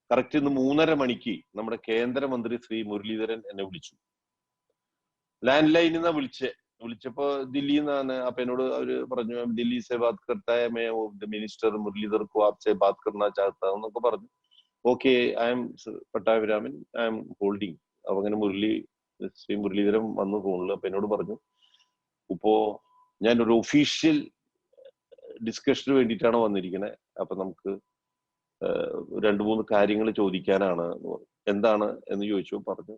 കറക്റ്റ് ഇന്ന് 3:30 മണിക്ക് നമ്മുടെ കേന്ദ്രമന്ത്രി ശ്രീ മുരളീധരൻ എന്നെ വിളിച്ചു. ലാൻഡ് ലൈനിൽ നിന്നാ വിളിച്ചപ്പോ ദില്ലിയിൽ നിന്നാണ്. അപ്പൊ എന്നോട് അവര് പറഞ്ഞു, ദില്ലി സെ ബാത് കർത്താ ഹൈ, മൈ മിനിസ്റ്റർ മുരളീധർ കോ ആപ്സെ ബാത് കർനാ ചാഹത്താ എന്നൊക്കെ പറഞ്ഞു. Okay, I am Pattabhiraman, I am holding. അപ്പൊ അങ്ങനെ ശ്രീ മുരളീധരൻ വന്നു ഫോണിൽ. അപ്പൊ എന്നോട് പറഞ്ഞു, ഇപ്പോ ഞാൻ ഒരു ഒഫീഷ്യൽ ഡിസ്കഷന് വേണ്ടിയിട്ടാണ് വന്നിരിക്കുന്നത്. അപ്പൊ നമുക്ക് 2-3 കാര്യങ്ങൾ ചോദിക്കാനാണ്. എന്താണ് എന്ന് ചോദിച്ചു. പറഞ്ഞു,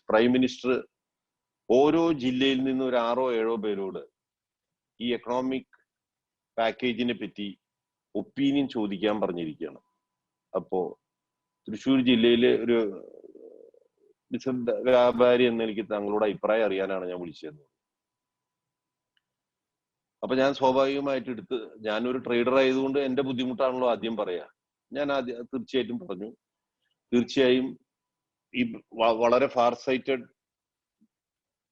പ്രൈം മിനിസ്റ്റർ ഓരോ ജില്ലയിൽ നിന്ന് ഒരു 6-7 പേരോട് ഈ എക്കണോമിക് പാക്കേജിനെ പറ്റി ഒപ്പീനിയൻ ചോദിക്കാൻ പറഞ്ഞിരിക്കുകയാണ്. അപ്പോ തൃശ്ശൂർ ജില്ലയിലെ ഒരു വ്യാപാരി എന്ന് എനിക്ക് താങ്കളുടെ അഭിപ്രായം അറിയാനാണ് ഞാൻ വിളിച്ചത്. അപ്പൊ ഞാൻ സ്വാഭാവികമായിട്ട് ഞാനൊരു ട്രേഡർ ആയതുകൊണ്ട് എന്റെ ബുദ്ധിമുട്ടാണല്ലോ ആദ്യം പറയാ. ഞാൻ തീർച്ചയായിട്ടും പറഞ്ഞു, തീർച്ചയായും ഈ വളരെ ഫാർ സൈറ്റഡ്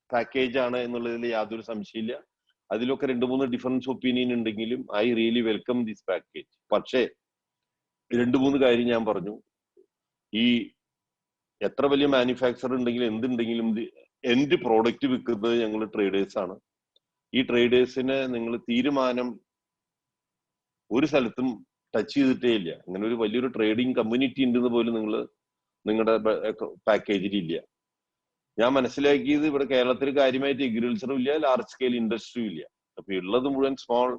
പാക്കേജ് ആണ് എന്നുള്ളതിൽ യാതൊരു സംശയമില്ല. അതിലൊക്കെ 2-3 ഡിഫറൻസ് ഒപ്പീനിയൻ ഉണ്ടെങ്കിലും I really welcome this package. പക്ഷേ 2-3 കാര്യം ഞാൻ പറഞ്ഞു. ഈ എത്ര വലിയ മാനുഫാക്ചർ ഉണ്ടെങ്കിലും എന്തുണ്ടെങ്കിലും എൻഡ് പ്രോഡക്റ്റ് വിൽക്കുന്നത് ഞങ്ങൾ ട്രേഡേഴ്സ് ആണ്. ഈ ട്രേഡേഴ്സിന് നിങ്ങൾ തീരുമാനം ഒരു സ്ഥലത്തും ടച്ച് ചെയ്തിട്ടേ ഇല്ല. അങ്ങനെ ഒരു വലിയൊരു ട്രേഡിംഗ് കമ്മ്യൂണിറ്റി ഉണ്ടെന്ന് പോലും നിങ്ങളുടെ പാക്കേജിൽ ഇല്ല. ഞാൻ മനസ്സിലാക്കിയത് ഇവിടെ കേരളത്തിൽ കാര്യമായിട്ട് അഗ്രികൾച്ചറും ഇല്ല, ലാർജ് സ്കെയിൽ ഇൻഡസ്ട്രിയും ഇല്ല. അപ്പൊ ഉള്ളത് മുഴുവൻ സ്മോൾ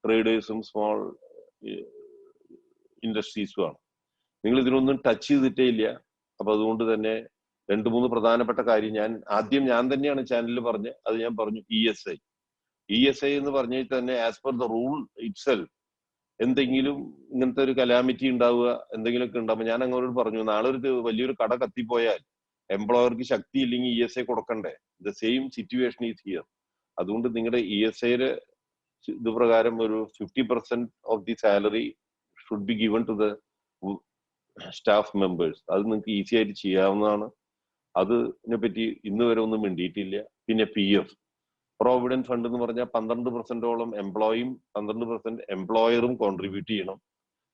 ട്രേഡേഴ്സും സ്മോൾ ഇൻഡസ്ട്രീസും ആണ്. നിങ്ങൾ ഇതിനൊന്നും ടച്ച് ചെയ്തിട്ടേ ഇല്ല. അപ്പൊ അതുകൊണ്ട് തന്നെ 2-3 പ്രധാനപ്പെട്ട കാര്യം ഞാൻ തന്നെയാണ് ചാനലിൽ പറഞ്ഞത്. അത് ഞാൻ പറഞ്ഞു, ESI എന്ന് പറഞ്ഞാൽ തന്നെ as per the rule itself എന്തെങ്കിലും ഇങ്ങനത്തെ ഒരു കലാമിറ്റി ഉണ്ടാവുക, എന്തെങ്കിലുമൊക്കെ ഉണ്ടാവുമ്പോൾ ഞാൻ അങ്ങോട്ട് പറഞ്ഞു, നാളെ ഒരു വലിയൊരു കട കത്തിപ്പോയാൽ എംപ്ലോയർക്ക് ശക്തി ഇല്ലെങ്കിൽ ESI കൊടുക്കണ്ടേ? The same situation is here. അതുകൊണ്ട് നിങ്ങളുടെ ESIയുടെ ഇത് പ്രകാരം ഒരു 50% of the salary should be given to the staff members. അത് നിങ്ങൾക്ക് ഈസി ആയിട്ട് ചെയ്യാവുന്നതാണ്. അതിനെ പറ്റി ഇന്ന് വരെ ഒന്നും മിണ്ടിയിട്ടില്ല. പിന്നെ PF പ്രോവിഡന്റ് ഫണ്ട് എന്ന് പറഞ്ഞാൽ 12%ഓളം എംപ്ലോയിയും 12% എംപ്ലോയറും കോൺട്രിബ്യൂട്ട് ചെയ്യണം.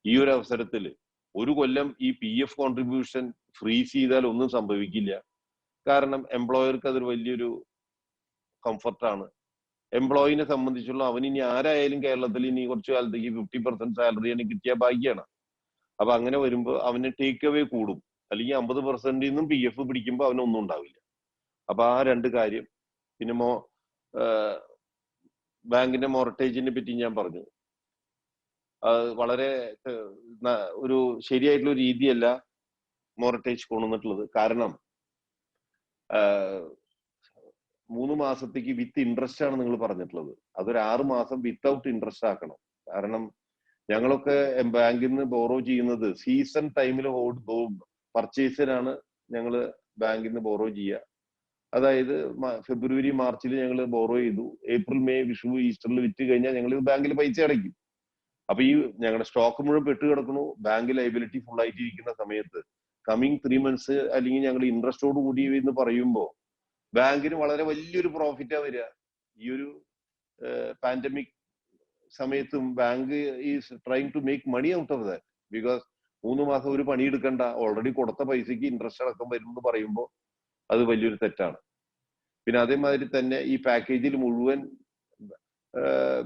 ഈ ഒരു അവസരത്തിൽ ഒരു കൊല്ലം ഈ PF കോൺട്രിബ്യൂഷൻ ഫ്രീസ് ചെയ്താൽ ഒന്നും സംഭവിക്കില്ല. കാരണം എംപ്ലോയർക്ക് അതൊരു വലിയൊരു കംഫർട്ടാണ്. എംപ്ലോയിനെ സംബന്ധിച്ചുള്ള അവൻ ഇനി ആരായാലും കേരളത്തിൽ ഇനി കുറച്ചു കാലത്തേക്ക് 50% സാലറി ആണ് കിട്ടിയ ഭാഗ്യമാണ്. അപ്പൊ അങ്ങനെ വരുമ്പോൾ അവന് ടേക്ക് അവേ കൂടും. അല്ലെങ്കിൽ 50% നിന്നും PF പിടിക്കുമ്പോൾ അവനൊന്നും ഉണ്ടാവില്ല. അപ്പൊ ആ 2 കാര്യം. പിന്നെ ബാങ്കിന്റെ മോർട്ടേജിനെ പറ്റി ഞാൻ പറഞ്ഞു. വളരെ ഒരു ശരിയായിട്ടുള്ള രീതിയല്ല മോർട്ടേജ് കൊണ്ടുവന്നിട്ടുള്ളത്. കാരണം 3 മാസത്തേക്ക് വിത്ത് ഇൻട്രസ്റ്റ് ആണ് നിങ്ങൾ പറഞ്ഞിട്ടുള്ളത്. അതൊരു 6 മാസം വിത്തൗട്ട് ഇൻട്രസ്റ്റ് ആക്കണം. കാരണം ഞങ്ങളൊക്കെ ബാങ്കിൽ നിന്ന് ബോറോ ചെയ്യുന്നത് സീസൺ ടൈമിൽ പർച്ചേസിനാണ് ഞങ്ങൾ ബാങ്കിൽ നിന്ന് ബോറോ ചെയ്യുക. അതായത് ഫെബ്രുവരി മാർച്ചിൽ ഞങ്ങൾ ബോറോ ചെയ്തു, ഏപ്രിൽ മെയ് വിഷു ഈസ്റ്ററിൽ വിറ്റ് കഴിഞ്ഞാൽ ഞങ്ങൾ ബാങ്കിൽ പൈസ അടയ്ക്കും. അപ്പൊ ഈ ഞങ്ങളുടെ സ്റ്റോക്ക് മുഴുവൻ പെട്ട് കിടക്കണു, ബാങ്ക് ലൈബിലിറ്റി ഫുൾ ആയിട്ട് ഇരിക്കുന്ന സമയത്ത് കമ്മിങ് 3 months അല്ലെങ്കിൽ ഞങ്ങൾ ഇൻട്രസ്റ്റോട് കൂടി എന്ന് പറയുമ്പോൾ ബാങ്കിന് വളരെ വലിയൊരു പ്രോഫിറ്റാ വരിക. ഈ ഒരു പാൻഡമിക് സമയത്തും bank is trying to make money out of that. Because 3 മാസം ഒരു പണി എടുക്കണ്ട, ഓൾറെഡി കൊടുത്ത പൈസക്ക് ഇൻട്രസ്റ്റ് അടക്കം വരും എന്ന് പറയുമ്പോൾ അത് വലിയൊരു തെറ്റാണ്. പിന്നെ അതേമാതിരി തന്നെ ഈ പാക്കേജിൽ മുഴുവൻ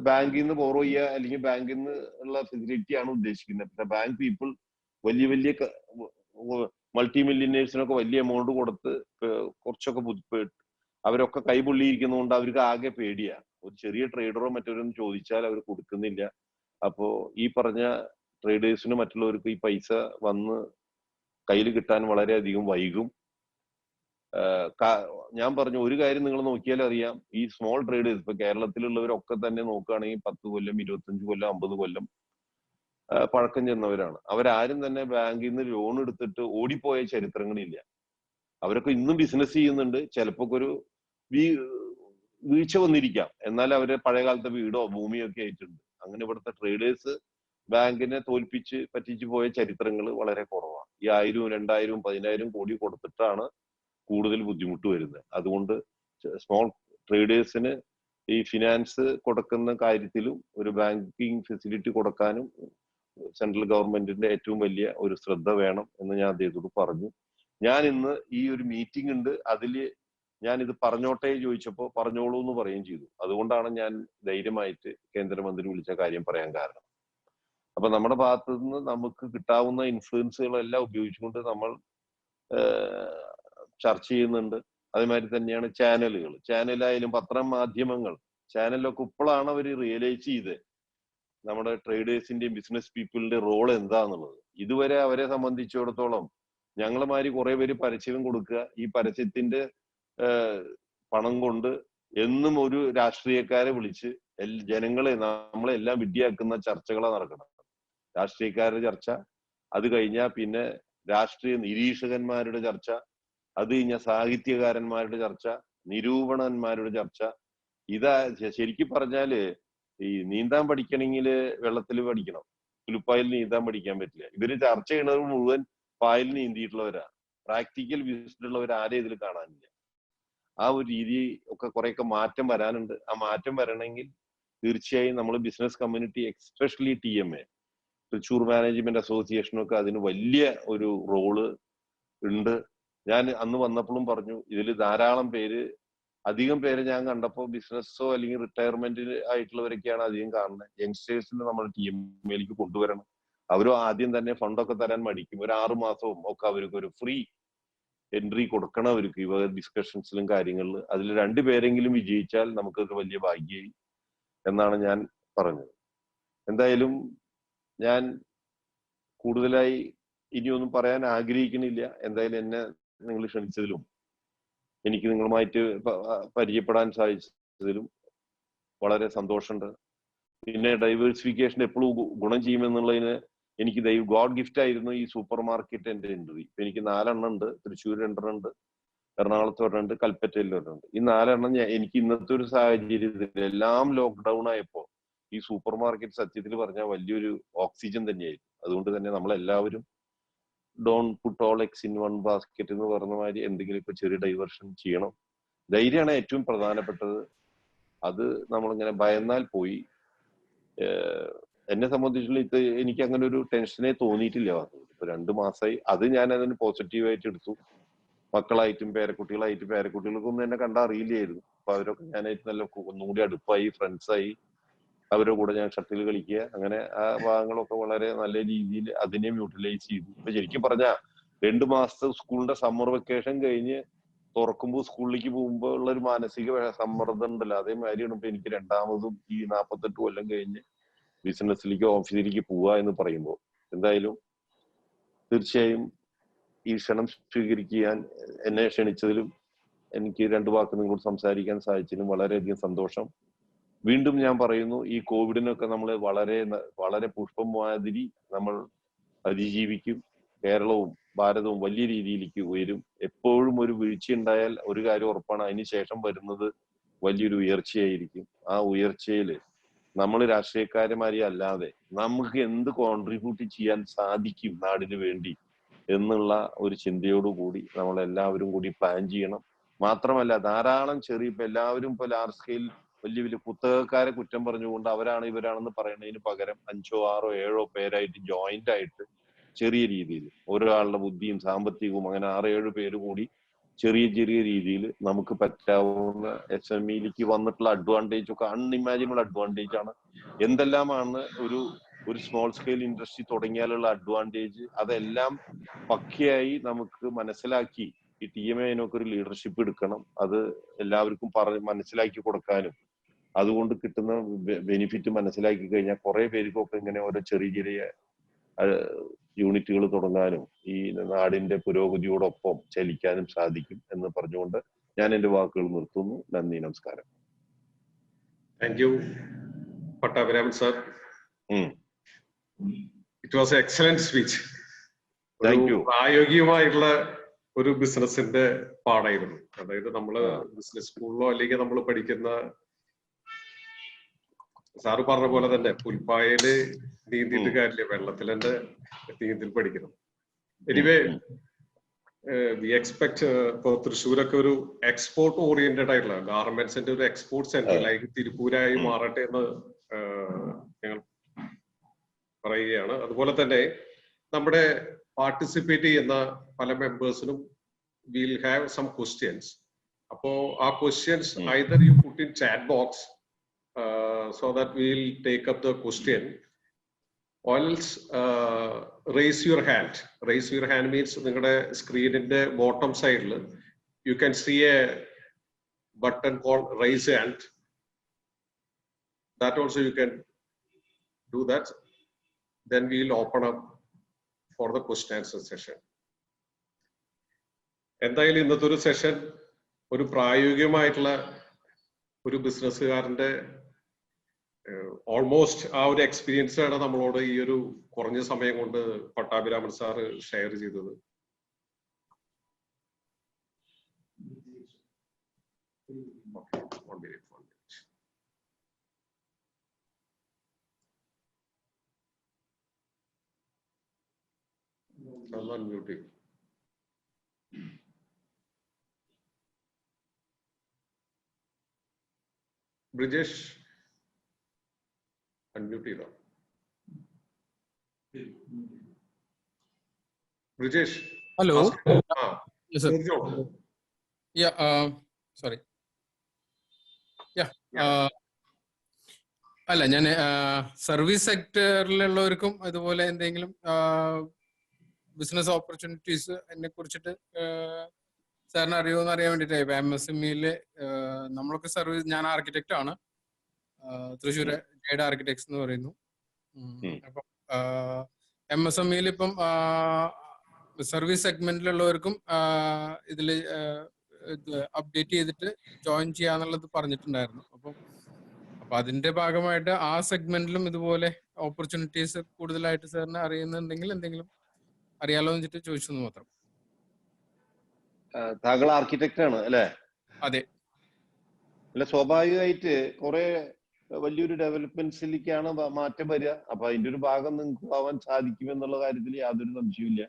ബാങ്കിൽ നിന്ന് ബോറോ ചെയ്യുക അല്ലെങ്കിൽ ബാങ്കിൽ നിന്ന് ഉള്ള ഫെസിലിറ്റി ആണ് ഉദ്ദേശിക്കുന്നത്. പക്ഷെ ബാങ്ക് പീപ്പിൾ വലിയ വലിയ മൾട്ടി മില്യനേഴ്സിനൊക്കെ വലിയ എമൗണ്ട് കൊടുത്ത് കുറച്ചൊക്കെ അവരൊക്കെ കൈപൊള്ളിയിരിക്കുന്നതുകൊണ്ട് അവർക്ക് ആകെ പേടിയാ. ഒരു ചെറിയ ട്രേഡറോ മറ്റൊരെന്ന് ചോദിച്ചാൽ അവർ കൊടുക്കുന്നില്ല. അപ്പോ ഈ പറഞ്ഞ ട്രേഡേഴ്സിന് മറ്റുള്ളവർക്ക് ഈ പൈസ വന്ന് കയ്യിൽ കിട്ടാൻ വളരെയധികം വൈകും. ഞാൻ പറഞ്ഞു ഒരു കാര്യം നിങ്ങൾ നോക്കിയാൽ അറിയാം, ഈ സ്മോൾ ട്രേഡേഴ്സ് ഇപ്പൊ കേരളത്തിലുള്ളവരൊക്കെ തന്നെ നോക്കുകയാണെങ്കിൽ 10 കൊല്ലം 25 കൊല്ലം 50 കൊല്ലം പഴക്കം ചെന്നവരാണ്. അവരാരും തന്നെ ബാങ്കിൽ നിന്ന് ലോൺ എടുത്തിട്ട് ഓടിപ്പോയ ചരിത്രങ്ങളില്ല. അവരൊക്കെ ഇന്നും ബിസിനസ് ചെയ്യുന്നുണ്ട്. ചിലപ്പോ ഒരു വീഴ്ച വന്നിരിക്കാം, എന്നാൽ അവര് പഴയകാലത്തെ വീടോ ഭൂമിയോ ഒക്കെ ആയിട്ടുണ്ട്. അങ്ങനെ ഇവിടുത്തെ ട്രേഡേഴ്സ് ബാങ്കിനെ തോൽപ്പിച്ച് പറ്റിച്ചു പോയ ചരിത്രങ്ങൾ വളരെ കുറവാണ്. ഈ 1000, 2000, 10,000 കോടി കൊടുത്തിട്ടാണ് കൂടുതൽ ബുദ്ധിമുട്ട് വരുന്നത്. അതുകൊണ്ട് സ്മോൾ ട്രേഡേഴ്സിന് ഈ ഫിനാൻസ് കൊടുക്കുന്ന കാര്യത്തിലും ഒരു ബാങ്കിങ് ഫെസിലിറ്റി കൊടുക്കാനും സെൻട്രൽ ഗവൺമെന്റിന്റെ ഏറ്റവും വലിയ ഒരു ശ്രദ്ധ വേണം എന്ന് ഞാൻ അദ്ദേഹത്തോട് പറഞ്ഞു. ഞാൻ ഇന്ന് ഈ ഒരു മീറ്റിംഗ് ഉണ്ട്, അതില് ഞാൻ ഇത് പറഞ്ഞോട്ടെ ചോദിച്ചപ്പോ പറഞ്ഞോളൂ എന്ന് പറയുകയും ചെയ്തു. അതുകൊണ്ടാണ് ഞാൻ ധൈര്യമായിട്ട് കേന്ദ്രമന്ത്രി വിളിച്ച കാര്യം പറയാൻ കാരണം. അപ്പൊ നമ്മുടെ ഭാഗത്തു നിന്ന് നമുക്ക് കിട്ടാവുന്ന ഇൻഫ്ലുവൻസുകളെല്ലാം ഉപയോഗിച്ചുകൊണ്ട് നമ്മൾ ചർച്ച ചെയ്യുന്നുണ്ട്. അതേമാതിരി തന്നെയാണ് ചാനലായാലും പത്രമാധ്യമങ്ങൾ, ചാനലൊക്കെ ഇപ്പോഴാണ് അവർ റിയലൈസ് ചെയ്ത് നമ്മുടെ ട്രേഡേഴ്സിന്റെയും ബിസിനസ് പീപ്പിളിന്റെ റോൾ എന്താന്നുള്ളത്. ഇതുവരെ അവരെ സംബന്ധിച്ചിടത്തോളം ഞങ്ങളുമാതിരി കുറെ പേര് പരസ്യം കൊടുക്കുക, ഈ പരസ്യത്തിന്റെ പണം കൊണ്ട് എന്നും ഒരു രാഷ്ട്രീയക്കാരെ വിളിച്ച് ജനങ്ങളെ നമ്മളെല്ലാം വിഡ്ഢിയാക്കുന്ന ചർച്ചകളാണ് നടക്കുന്നത്. രാഷ്ട്രീയക്കാരുടെ ചർച്ച, അത് കഴിഞ്ഞാൽ പിന്നെ രാഷ്ട്രീയ നിരീക്ഷകന്മാരുടെ ചർച്ച, അത് കഴിഞ്ഞാൽ സാഹിത്യകാരന്മാരുടെ ചർച്ച, നിരൂപണന്മാരുടെ ചർച്ച. ഇതാ ശരിക്കും പറഞ്ഞാല് ഈ നീന്താൻ പഠിക്കണമെങ്കിൽ വെള്ളത്തിൽ പഠിക്കണം, തുലുപ്പായിൽ നീന്താൻ പഠിക്കാൻ പറ്റില്ല. ഇവര് ചർച്ച ചെയ്യണത് മുഴുവൻ പായൽ നീന്തിയിട്ടുള്ളവരാ. പ്രാക്ടിക്കൽ വിസിറ്റുള്ളവർ ആരെയും ഇതിൽ കാണാനില്ല. ആ ഒരു രീതി ഒക്കെ കുറെയൊക്കെ മാറ്റം വരാനുണ്ട്. ആ മാറ്റം വരണമെങ്കിൽ തീർച്ചയായും നമ്മൾ business community, especially TMA, Thrissur management അസോസിയേഷനൊക്കെ അതിന് വലിയ ഒരു റോള് ഉണ്ട്. ഞാൻ അന്ന് വന്നപ്പോഴും പറഞ്ഞു, ഇതിൽ ധാരാളം പേര്, അധികം പേര് ഞാൻ കണ്ടപ്പോൾ ബിസിനസ്സോ അല്ലെങ്കിൽ റിട്ടയർമെന്റ് ആയിട്ടുള്ളവരൊക്കെയാണ് അധികം കാണുന്നത്. യങ്സ്റ്റേഴ്സിന് നമ്മൾ TMAയിലേക്ക് കൊണ്ടുവരണം. അവരും ആദ്യം തന്നെ ഫണ്ടൊക്കെ തരാൻ മടിക്കും. ഒരു 6 മാസവും ഒക്കെ അവർക്ക് ഒരു ഫ്രീ എൻട്രി കൊടുക്കണം അവർക്ക് ഇവ ഡിസ്കഷൻസിലും കാര്യങ്ങളിലും. അതിൽ 2 പേരെങ്കിലും വിജയിച്ചാൽ നമുക്കൊക്കെ വലിയ ഭാഗ്യമായി എന്നാണ് ഞാൻ പറഞ്ഞത്. എന്തായാലും ഞാൻ കൂടുതലായി ഇനിയൊന്നും പറയാൻ ആഗ്രഹിക്കുന്നില്ല. എന്തായാലും എന്നെ നിങ്ങൾ ക്ഷണിച്ചതിലും എനിക്ക് നിങ്ങളുമായിട്ട് പരിചയപ്പെടാൻ സാധിച്ചതിലും വളരെ സന്തോഷമുണ്ട്. പിന്നെ ഡൈവേഴ്സിഫിക്കേഷൻ എപ്പോഴും ഗുണം ചെയ്യുമെന്നുള്ളതിന് എനിക്ക് ഗോഡ് ഗിഫ്റ്റ് ആയിരുന്നു ഈ സൂപ്പർ മാർക്കറ്റ് എന്റെ എൻട്രി. ഇപ്പൊ എനിക്ക് 4 എണ്ണം ഉണ്ട്. തൃശ്ശൂർ 2 ഉണ്ട്, എറണാകുളത്ത് 1 ഉണ്ട്, കൽപ്പറ്റയിൽ 1 ഉണ്ട്. ഈ 4 എണ്ണം എനിക്ക് ഇന്നത്തെ ഒരു സാഹചര്യത്തിൽ എല്ലാം ലോക്ക്ഡൌൺ ആയപ്പോ ഈ സൂപ്പർ മാർക്കറ്റ് സത്യത്തിൽ പറഞ്ഞാൽ വലിയൊരു ഓക്സിജൻ തന്നെയായിരുന്നു. അതുകൊണ്ട് തന്നെ നമ്മളെല്ലാവരും Don puttu all eggs in one basket എന്ന് പറഞ്ഞ മാതിരി എന്തെങ്കിലും ഇപ്പൊ ചെറിയ ഡൈവേർഷൻ ചെയ്യണം. ധൈര്യമാണ് ഏറ്റവും പ്രധാനപ്പെട്ടത്. അത് നമ്മളിങ്ങനെ ഭയന്നാൽ പോയി. എന്നെ സംബന്ധിച്ചുള്ള എനിക്ക് അങ്ങനെ ഒരു ടെൻഷനെ തോന്നിയിട്ടില്ല. ഇപ്പൊ 2 മാസമായി. അത് ഞാൻ അതിന് പോസിറ്റീവായിട്ട് എടുത്തു. മക്കളായിട്ടും പേരക്കുട്ടികൾക്കൊന്നും എന്നെ കണ്ടാൽ അറിയില്ലായിരുന്നു. അപ്പൊ അവരൊക്കെ ഞാനായിട്ട് നല്ല ഒന്നുകൂടി അടുപ്പായി, ഫ്രണ്ട്സായി. അവരുടെ കൂടെ ഞാൻ ഷട്ടിൽ കളിക്കുക, അങ്ങനെ ആ ഭാഗങ്ങളൊക്കെ വളരെ നല്ല രീതിയിൽ അതിനെ യൂട്ടിലൈസ് ചെയ്തു. ഇപ്പൊ ശരിക്കും പറഞ്ഞാ 2 മാസത്തെ സ്കൂളിന്റെ സമ്മർ വെക്കേഷൻ കഴിഞ്ഞ് തുറക്കുമ്പോൾ സ്കൂളിലേക്ക് പോകുമ്പോൾ ഉള്ള ഒരു മാനസിക സമ്മർദ്ദം ഉണ്ടല്ലോ, അതേമാതിരിയാണ് ഇപ്പൊ എനിക്ക് രണ്ടാമതും ഈ 48 കൊല്ലം കഴിഞ്ഞ് ബിസിനസ്സിലേക്ക്, ഓഫീസിലേക്ക് പോവുക എന്ന് പറയുമ്പോൾ. എന്തായാലും തീർച്ചയായും ഈ ക്ഷണം സ്വീകരിക്കാൻ എന്നെ ക്ഷണിച്ചതിലും എനിക്ക് 2 വാക്ക് നിങ്ങളോട് സംസാരിക്കാൻ സാധിച്ചതിലും വളരെയധികം സന്തോഷം. വീണ്ടും ഞാൻ പറയുന്നു, ഈ കോവിഡിനൊക്കെ നമ്മൾ വളരെ വളരെ പുഷ്പം മാതിരി നമ്മൾ അതിജീവിക്കും. കേരളവും ഭാരതവും വലിയ രീതിയിലേക്ക് ഉയരും. എപ്പോഴും ഒരു വീഴ്ച ഉണ്ടായാൽ ഒരു കാര്യം ഉറപ്പാണ്, അതിനുശേഷം വരുന്നത് വലിയൊരു ഉയർച്ചയായിരിക്കും. ആ ഉയർച്ചയിൽ നമ്മൾ രാഷ്ട്രീയക്കാരന്മാരെ അല്ലാതെ നമുക്ക് എന്ത് കോൺട്രിബ്യൂട്ട് ചെയ്യാൻ സാധിക്കും നാടിന് വേണ്ടി എന്നുള്ള ഒരു ചിന്തയോടുകൂടി നമ്മളെല്ലാവരും കൂടി പ്ലാൻ ചെയ്യണം. മാത്രമല്ല ധാരാളം ചെറിയ ഇപ്പൊ എല്ലാവരും ഇപ്പൊ ലാർജ് സ്കെയിൽ വലിയ വലിയ കുത്തകക്കാരെ കുറ്റം പറഞ്ഞുകൊണ്ട് അവരാണ് ഇവരാണെന്ന് പറയുന്നതിന് പകരം 5 6 7 പേരായിട്ട് ജോയിന്റ് ആയിട്ട് ചെറിയ രീതിയിൽ ഒരാളുടെ ബുദ്ധിയും സാമ്പത്തികവും അങ്ങനെ 6 7 പേര് കൂടി ചെറിയ ചെറിയ രീതിയിൽ നമുക്ക് പറ്റാവുന്ന SMEയിലേക്ക് വന്നിട്ടുള്ള അഡ്വാൻറ്റേജ് ഒക്കെ അൺഇമാജിനബിൾ അഡ്വാൻറ്റേജ് ആണ്. എന്തെല്ലാമാണ് ഒരു സ്മോൾ സ്കെയിൽ ഇൻഡസ്ട്രി തുടങ്ങിയാലുള്ള അഡ്വാൻറ്റേജ്, അതെല്ലാം പക്കയായി നമുക്ക് മനസ്സിലാക്കി ഈ TMA അതിനൊക്കെ ഒരു ലീഡർഷിപ്പ് എടുക്കണം. അത് എല്ലാവർക്കും മനസ്സിലാക്കി കൊടുക്കാനും അതുകൊണ്ട് കിട്ടുന്ന ബെനിഫിറ്റ് മനസ്സിലാക്കി കഴിഞ്ഞാൽ കുറെ പേർക്കൊക്കെ ഇങ്ങനെ ഓരോ ചെറിയ ചെറിയ യൂണിറ്റുകൾ തുടങ്ങാനും ഈ നാടിന്റെ പുരോഗതിയോടൊപ്പം ചലിക്കാനും സാധിക്കും എന്ന് പറഞ്ഞുകൊണ്ട് ഞാൻ എന്റെ വാക്കുകൾ നിർത്തുന്നു. നന്ദി, നമസ്കാരം. Thank you Pattabhiraman sir. It was excellent speech. പ്രായോഗികമായിട്ടുള്ള ഒരു ബിസിനസിന്റെ പാടായിരുന്നു. അതായത് നമ്മള് ബിസിനസ് സ്കൂളിലോ അല്ലെങ്കിൽ നമ്മൾ പഠിക്കുന്ന സാറ് പറഞ്ഞ പോലെ തന്നെ പുൽപ്പായയില് നീന്തിയിട്ട് കാര്യമില്ല, വെള്ളത്തിൽ തന്നെ നീന്തൽ പഠിക്കണം. എനിവേ വി എക്സ്പെക്ട് ഇപ്പൊ തൃശ്ശൂരൊക്കെ ഒരു എക്സ്പോർട്ട് ഓറിയന്റഡ് ആയിട്ടുള്ള ഗാർമെന്റ്സിന്റെ ഒരു എക്സ്പോർട്ട് സെന്റർ ലൈക്ക് തിരുപ്പൂരായി മാറട്ടെ എന്ന് ഞങ്ങൾ പറയുകയാണ്. അതുപോലെ തന്നെ നമ്മുടെ പാർട്ടിസിപ്പേറ്റ് ചെയ്യുന്ന പല മെമ്പേഴ്സിനും വിൽ ഹാവ് സം ക്വസ്റ്റ്യൻസ്. അപ്പോ ആ questions either you put in chat box so that we'll take up the question, or else raise your hand. Raise your hand means ningade screen in the bottom side you can see a button called raise hand. That also you can do that. Then we'll open up for the question answer session. എന്തായാലും ഇന്നത്തെ ഒരു session ഒരു പ്രായോഗികമായിട്ടുള്ള ഒരു ബിസിനസ്സുകാരന്റെ almost ആ ഒരു experience ആണ് നമ്മളോട് ഈ ഒരു കുറഞ്ഞ സമയം കൊണ്ട് പട്ടാഭിരാമൻ സാറ് ഷെയർ ചെയ്തത്. ബ്രിജേഷ് അൺമ്യൂട്ട് ചെയ്തോ? ബ്രിജേഷ്, ഹലോ. സോറി, അല്ല ഞാൻ സർവീസ് സെക്ടറിലുള്ളവർക്കും അതുപോലെ എന്തെങ്കിലും ബിസിനസ് ഓപ്പർച്യൂണിറ്റീസ് എന്നെ കുറിച്ചിട്ട് സാറിന് അറിയുമെന്ന് അറിയാൻ വേണ്ടിയിട്ടായി. ഇപ്പൊ MSMEയില് നമ്മളൊക്കെ സർവീസ്, ഞാൻ ആർക്കിടെക്റ്റ് ആണ്, തൃശ്ശൂർ ജൈഡ് ആർക്കിടെക്ട്സ് എന്ന് പറയുന്നു. അപ്പം MSMEയിൽ ഇപ്പം സർവീസ് സെഗ്മെന്റിലുള്ളവർക്കും ഇതിൽ അപ്ഡേറ്റ് ചെയ്തിട്ട് ജോയിൻ ചെയ്യാന്നുള്ളത് പറഞ്ഞിട്ടുണ്ടായിരുന്നു. അപ്പൊ അതിന്റെ ഭാഗമായിട്ട് ആ സെഗ്മെന്റിലും ഇതുപോലെ ഓപ്പർച്യൂണിറ്റീസ് കൂടുതലായിട്ട് സാറിന് അറിയുന്നുണ്ടെങ്കിൽ എന്തെങ്കിലും അറിയാലോ എന്ന് വെച്ചിട്ട് ചോദിച്ചെന്ന് മാത്രം. താങ്കൾ ആർക്കിടെക്റ്റ് ആണ് അല്ലെ? അതെ. അല്ല, സ്വാഭാവികമായിട്ട് കുറെ വലിയൊരു ഡെവലപ്മെന്റ്സിലേക്കാണ് മാറ്റം വരിക. അപ്പൊ അതിന്റെ ഒരു ഭാഗം നിങ്ങൾക്ക് ആവാൻ സാധിക്കും എന്നുള്ള കാര്യത്തിൽ യാതൊരു സംശയമില്ല.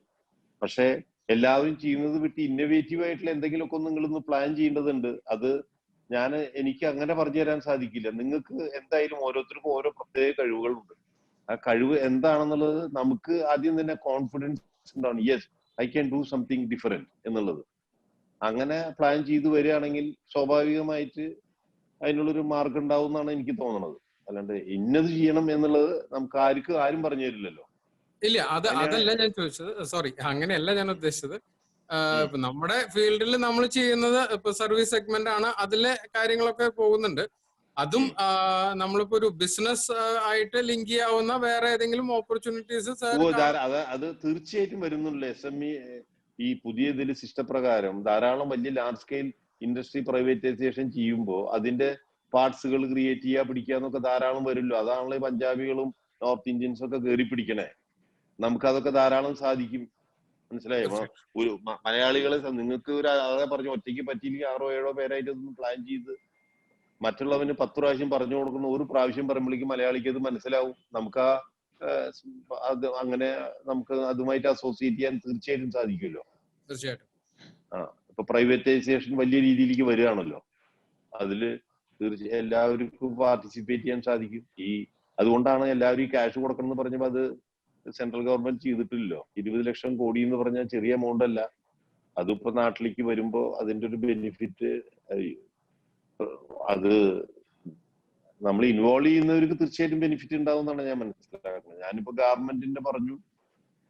പക്ഷെ എല്ലാവരും ചെയ്യുന്നത് വിട്ട് ഇന്നോവേറ്റീവ് ആയിട്ടുള്ള എന്തെങ്കിലുമൊക്കെ നിങ്ങളൊന്ന് പ്ലാൻ ചെയ്യേണ്ടതുണ്ട്. അത് എനിക്ക് അങ്ങനെ പറഞ്ഞു തരാൻ സാധിക്കില്ല. നിങ്ങൾക്ക് എന്തായാലും ഓരോരുത്തർക്കും ഓരോ പ്രത്യേക കഴിവുകളുണ്ട്. ആ കഴിവ് എന്താണെന്നുള്ളത് നമുക്ക് ആദ്യം തന്നെ കോൺഫിഡൻസ് ഉണ്ടാവണം. Yes, I can do something different എന്നുള്ളത്. അങ്ങനെ പ്ലാൻ ചെയ്തു വരികയാണെങ്കിൽ സ്വാഭാവികമായിട്ട് അതിനുള്ളൊരു മാർഗം ഉണ്ടാവും എന്നാണ് എനിക്ക് തോന്നുന്നത്. അല്ലാണ്ട് ഇന്നത് ചെയ്യണം എന്നുള്ളത് നമുക്ക് ആരും പറഞ്ഞു തരില്ലല്ലോ. ഇല്ല, അതല്ല ഞാൻ ചോദിച്ചത്. സോറി, അങ്ങനെയല്ല ഞാൻ ഉദ്ദേശിച്ചത്. ഇപ്പൊ നമ്മുടെ ഫീൽഡിൽ നമ്മൾ ചെയ്യുന്നത് ഇപ്പൊ സർവീസ് സെഗ്മെന്റ് ആണ്, അതിലെ കാര്യങ്ങളൊക്കെ പോകുന്നുണ്ട്. അതും നമ്മളിപ്പോ ഒരു ബിസിനസ് ആയിട്ട് ലിങ്ക് ചെയ്യാവുന്ന വേറെ ഏതെങ്കിലും ഓപ്പർച്യൂണിറ്റീസ് അത് തീർച്ചയായിട്ടും വരുന്നുള്ളൂ. SME ഈ പുതിയ ഇതിൽ സിസ്റ്റപ്രകാരം ധാരാളം വലിയ ലാർജ് സ്കെയിൽ ഇൻഡസ്ട്രി പ്രൈവറ്റൈസേഷൻ ചെയ്യുമ്പോൾ അതിന്റെ പാർട്സുകൾ ക്രിയേറ്റ് ചെയ്യുക, പിടിക്കുക എന്നൊക്കെ ധാരാളം വരുമല്ലോ. അതാണല്ലോ പഞ്ചാബികളും നോർത്ത് ഇന്ത്യൻസും ഒക്കെ കയറി പിടിക്കണേ. നമുക്കതൊക്കെ ധാരാളം സാധിക്കും. മനസ്സിലായോ? ഒരു മലയാളികളെ നിങ്ങൾക്ക് അതെ പറഞ്ഞു ഒറ്റയ്ക്ക് പറ്റിയില്ലെങ്കിൽ 6 7 പേരായിട്ട് അതൊന്ന് പ്ലാൻ ചെയ്ത് മറ്റുള്ളവന് 10 പ്രാവശ്യം പറഞ്ഞു കൊടുക്കുന്ന ഒരു പ്രാവശ്യം പറയുമ്പോഴേക്കും മലയാളിക്ക് അത് മനസ്സിലാവും. നമുക്ക് ആ അത് അങ്ങനെ നമുക്ക് അതുമായിട്ട് അസോസിയേറ്റ് ചെയ്യാൻ തീർച്ചയായിട്ടും സാധിക്കുമല്ലോ. തീർച്ചയായിട്ടും. ഇപ്പൊ പ്രൈവറ്റൈസേഷൻ വലിയ രീതിയിലേക്ക് വരികയാണല്ലോ, അതില് തീർച്ചയായും എല്ലാവർക്കും പാർട്ടിസിപ്പേറ്റ് ചെയ്യാൻ സാധിക്കും. അതുകൊണ്ടാണ് എല്ലാവരും ഈ ക്യാഷ് കൊടുക്കണം എന്ന് പറഞ്ഞപ്പോൾ അത് സെൻട്രൽ ഗവൺമെന്റ് ചെയ്തിട്ടില്ലല്ലോ. 20 ലക്ഷം കോടി എന്ന് പറഞ്ഞാൽ ചെറിയ എമൗണ്ട് അല്ല. അതിപ്പോ നാട്ടിലേക്ക് വരുമ്പോ അതിന്റെ ഒരു ബെനിഫിറ്റ് അത് നമ്മൾ ഇൻവോൾവ് ചെയ്യുന്നവർക്ക് തീർച്ചയായിട്ടും ബെനിഫിറ്റ് ഉണ്ടാവും എന്നാണ് ഞാൻ മനസ്സിലാക്കുന്നത്. ഞാനിപ്പോ ഗവൺമെന്റിന്റെ പറഞ്ഞു,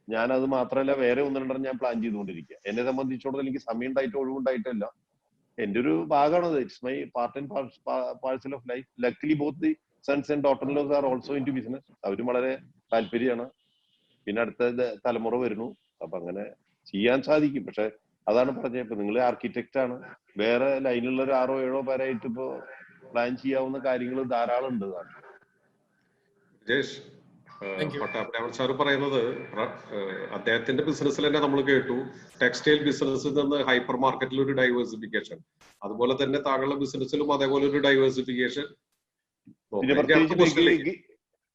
ഞാൻ അത് മാത്രമല്ല വേറെ 1-2 ഞാൻ പ്ലാൻ ചെയ്തുകൊണ്ടിരിക്കുക. എന്നെ സംബന്ധിച്ചോളം എനിക്ക് സമയം ഉണ്ടായിട്ട് ഒഴിവുണ്ടായിട്ടല്ല, എന്റെ ഒരു ഭാഗമാണത്. It's my part and parcel of life. Luckily both the sons and daughter in laws are also into business. അവരും വളരെ താല്പര്യമാണ്. പിന്നെ അടുത്ത തലമുറ വരുന്നു. അപ്പൊ അങ്ങനെ ചെയ്യാൻ സാധിക്കും. പക്ഷെ അതാണ് പറഞ്ഞത്, ഇപ്പൊ നിങ്ങൾ ആർക്കിടെക്റ്റ് ആണ്, വേറെ ലൈനിലുള്ള ഒരു 6-7 പേരായിട്ട് ഇപ്പോ പ്ലാൻ ചെയ്യാവുന്ന കാര്യങ്ങൾ ധാരാളം ഉണ്ട്. പട്ടാഭിരാമൻ സാർ പറയുന്നത് അദ്ദേഹത്തിന്റെ ബിസിനസ്സിൽ തന്നെ നമ്മൾ കേട്ടു, ടെക്സ്റ്റൈൽ ബിസിനസ്സിൽ നിന്ന് ഹൈപ്പർ മാർക്കറ്റിൽ ഒരു ഡൈവേഴ്സിഫിക്കേഷൻ, അതുപോലെ തന്നെ താങ്കളുടെ ബിസിനസ്സിലും അതേപോലെ ഒരു ഡൈവേഴ്സിഫിക്കേഷൻ. പിന്നെ പ്രത്യേകിച്ച്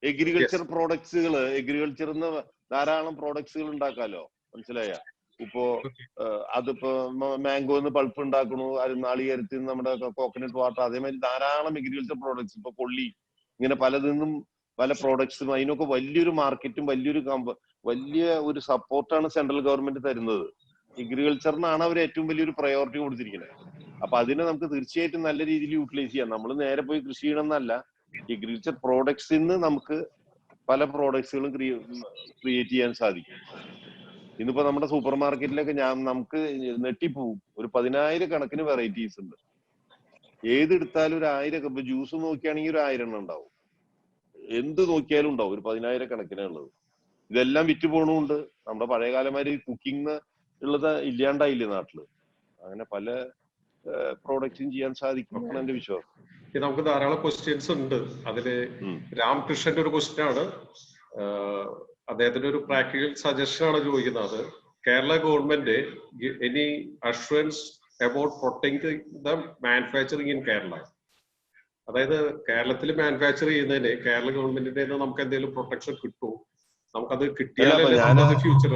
എഗ്രികൾച്ചർ പ്രോഡക്ട്സുകള്, എഗ്രികൾച്ചറിന്ന് ധാരാളം പ്രോഡക്ട്സുകൾ ഉണ്ടാക്കാലോ, മനസ്സിലായ? ഇപ്പോ അതിപ്പോ മാംഗോന്ന് പൾപ്പ് ഉണ്ടാക്കണു, അത് നാളികേരത്തിൽ നിന്ന് നമ്മുടെ കോക്കനട്ട് വാട്ടർ, അതേമാതിരി ധാരാളം എഗ്രികൾച്ചർ പ്രോഡക്ട്സ്, ഇപ്പൊ കൊള്ളി, ഇങ്ങനെ പലതിന്നും പല പ്രോഡക്ട്സും, അതിനൊക്കെ വലിയൊരു മാർക്കറ്റും വലിയ ഒരു സപ്പോർട്ടാണ് സെൻട്രൽ ഗവൺമെന്റ് തരുന്നത്. എഗ്രികൾച്ചറിനാണ് അവർ ഏറ്റവും വലിയൊരു പ്രയോറിറ്റി കൊടുത്തിരിക്കുന്നത്. അപ്പൊ അതിനെ നമുക്ക് തീർച്ചയായിട്ടും നല്ല രീതിയിൽ യൂട്ടിലൈസ് ചെയ്യാം. നമ്മൾ നേരെ പോയി കൃഷി ചെയ്യണമെന്നല്ല, എഗ്രികൾച്ചർ പ്രോഡക്ട്സിൽ നിന്ന് നമുക്ക് പല പ്രോഡക്ട്സുകളും ക്രിയേറ്റ് ചെയ്യാൻ സാധിക്കും. ഇന്നിപ്പോ നമ്മുടെ സൂപ്പർ മാർക്കറ്റിലൊക്കെ നമുക്ക് നെട്ടിപ്പോവും, ഒരു 10,000 കണക്കിന് വെറൈറ്റീസ് ഉണ്ട്. ഏതെടുത്താലും ഒരു 1000, ഇപ്പൊ ജ്യൂസ് നോക്കുകയാണെങ്കിൽ ഒരു 1000 എണ്ണം ഉണ്ടാവും. എന്ത് നോക്കിയാലും ഉണ്ടാവും, ഒരു 10,000 കണക്കിനുള്ളത്. ഇതെല്ലാം വിറ്റ് പോണുണ്ട്. നമ്മുടെ പഴയകാലമാര് കുക്കിംഗ് ഉള്ളത് ഇല്ലാണ്ടായില്ലേ നാട്ടില്. അങ്ങനെ പല പ്രോഡക്റ്റും ചെയ്യാൻ സാധിക്കും എന്നാണ് എന്റെ വിശ്വാസം. നമുക്ക് ധാരാളം ക്വസ്റ്റ്യൻസ് ഉണ്ട്. അതില് രാമകൃഷ്ണന്റെ ഒരു ക്വസ്റ്റ്യൻ ആണ്, അദ്ദേഹത്തിന്റെ ഒരു പ്രാക്ടിക്കൽ സജഷൻ ആണ് ചോദിക്കുന്നത്. Kerala government any assurance about protecting the manufacturing in Kerala? അതായത് കേരളത്തിൽ മാനുഫാക്ചർ ചെയ്യുന്നതിന് കേരള ഗവൺമെന്റിന്റെ നമുക്ക് എന്തെങ്കിലും പ്രൊട്ടക്ഷൻ കിട്ടുമോ? നമുക്കത് കിട്ടിയാലേ ഫ്യൂച്ചർ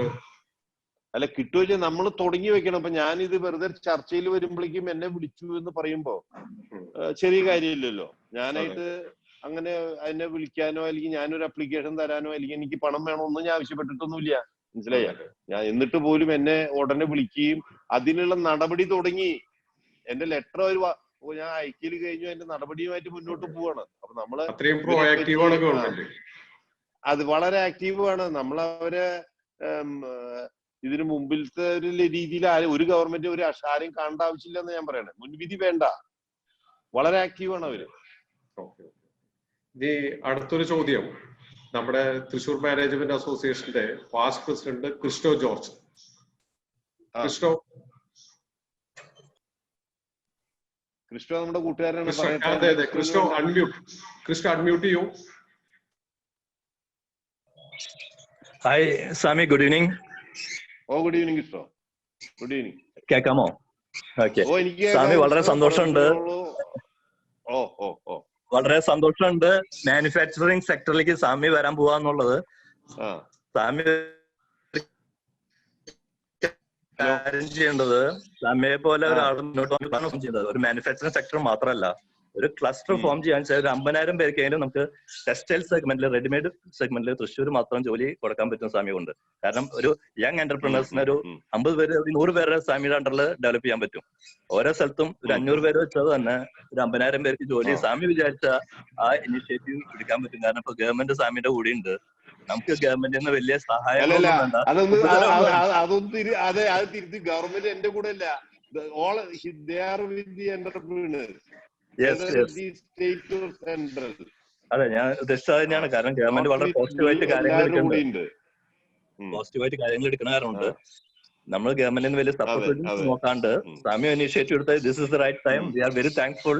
അല്ല കിട്ടുമോ? നമ്മൾ തുടങ്ങി വെക്കണം. അപ്പൊ ഞാനിത് വെറുതെ ചർച്ചയിൽ വരുമ്പോഴേക്കും എന്നെ വിളിച്ചു എന്ന് പറയുമ്പോ ചെറിയ കാര്യമില്ലല്ലോ. ഞാനായിട്ട് അങ്ങനെ എന്നെ വിളിക്കാനോ അല്ലെങ്കിൽ ഞാനൊരു അപ്ലിക്കേഷൻ തരാനോ അല്ലെങ്കിൽ എനിക്ക് പണം വേണോന്നും ഞാൻ ആവശ്യപ്പെട്ടിട്ടൊന്നുമില്ല, മനസ്സിലായ? ഞാൻ എന്നിട്ട് പോലും എന്നെ ഉടനെ വിളിക്കുകയും അതിനുള്ള നടപടി തുടങ്ങി. എന്റെ ലെറ്റർ ഞാൻ അയക്കൽ കഴിഞ്ഞു, എന്റെ നടപടിയുമായിട്ട് മുന്നോട്ട് പോവാണ്. അപ്പൊ നമ്മള് അത് വളരെ ആക്റ്റീവാണ്. നമ്മളവരെ ഇതിനു മുമ്പിലത്തെ ഒരു രീതിയിൽ ഒരു ഗവൺമെന്റ് ആരെയും കാണേണ്ട ആവശ്യമില്ല എന്ന് ഞാൻ പറയണേ. മുൻവിധി വേണ്ട, വളരെ ആക്റ്റീവാണ് അവര്. ഇനി അടുത്തൊരു ചോദ്യം, നമ്മുടെ തൃശൂർ മാനേജ്മെന്റ് അസോസിയേഷന്റെ പാസ്റ്റ് പ്രസിഡന്റ് ക്രിസ്റ്റോ ജോർജ്. ക്രിസ്റ്റോ നമ്മുടെ കൂട്ടുകാരനാണ്. ക്രിസ്റ്റോ അൺമ്യൂട്ട് ചെയ്യൂ. Hi Swami, good evening. Good evening Christo. Good evening. കേൾക്കാമോ? ഓക്കെ സ്വാമി, വളരെ സന്തോഷമുണ്ട്. വളരെ സന്തോഷമുണ്ട് മാനുഫാക്ചറിങ് സെക്ടറിലേക്ക് സ്വാമി വരാൻ പോവാന്നുള്ളത്. സ്വാമി കാര്യം ചെയ്യേണ്ടത്, സ്വാമിയെ പോലെ ഒരാൾ മുന്നോട്ട് ചെയ്തത് ഒരു മാനുഫാക്ചറിങ് സെക്ടർ മാത്രമല്ല, ഒരു ക്ലസ്റ്റർ ഫോം ചെയ്യാൻ വെച്ചാൽ ഒരു 50,000 പേർക്ക് ആയാലും നമുക്ക് ടെക്സ്റ്റൈൽ സെഗ്മെന്റിൽ, റെഡിമെയ്ഡ് സെഗ്മെന്റിൽ തൃശ്ശൂർ മാത്രം ജോലി കൊടുക്കാൻ പറ്റുന്ന സ്വാമി കൊണ്ട്. കാരണം ഒരു യങ് എന്റർപ്രണേഴ്സിന് ഒരു 50 പേര് 100 പേരെ സ്വാമിയുടെ അണ്ടറിൽ ഡെവലപ്പ് ചെയ്യാൻ പറ്റും. ഓരോ സ്ഥലത്തും ഒരു 500 പേര് വെച്ചത് തന്നെ ഒരു 50,000 പേർക്ക് ജോലി സ്വാമി വിചാരിച്ച ആ ഇനിഷ്യേറ്റീവ് എടുക്കാൻ പറ്റും. കാരണം ഇപ്പൊ ഗവൺമെന്റ് സ്വാമിയുടെ കൂടെ ഉണ്ട്. നമുക്ക് ഗവൺമെന്റിൽ നിന്ന് വലിയ സഹായം ഗവൺമെന്റ് എന്റെ കൂടെ അല്ല. അതെ, ഞാൻ ഉദ്ദേശിച്ചത് തന്നെയാണ്. കാരണം ഗവൺമെന്റ് വളരെ പോസിറ്റീവായിട്ട് കാര്യങ്ങൾ എടുക്കുന്ന കാരണമുണ്ട്. നമ്മൾ ഗവൺമെന്റിൽ നിന്ന് വലിയ സപ്പോർട്ട് നോക്കാണ്ട് സ്വാമി ഇനിഷ്യേറ്റീവ് എടുത്ത this is the right time. We are very thankful.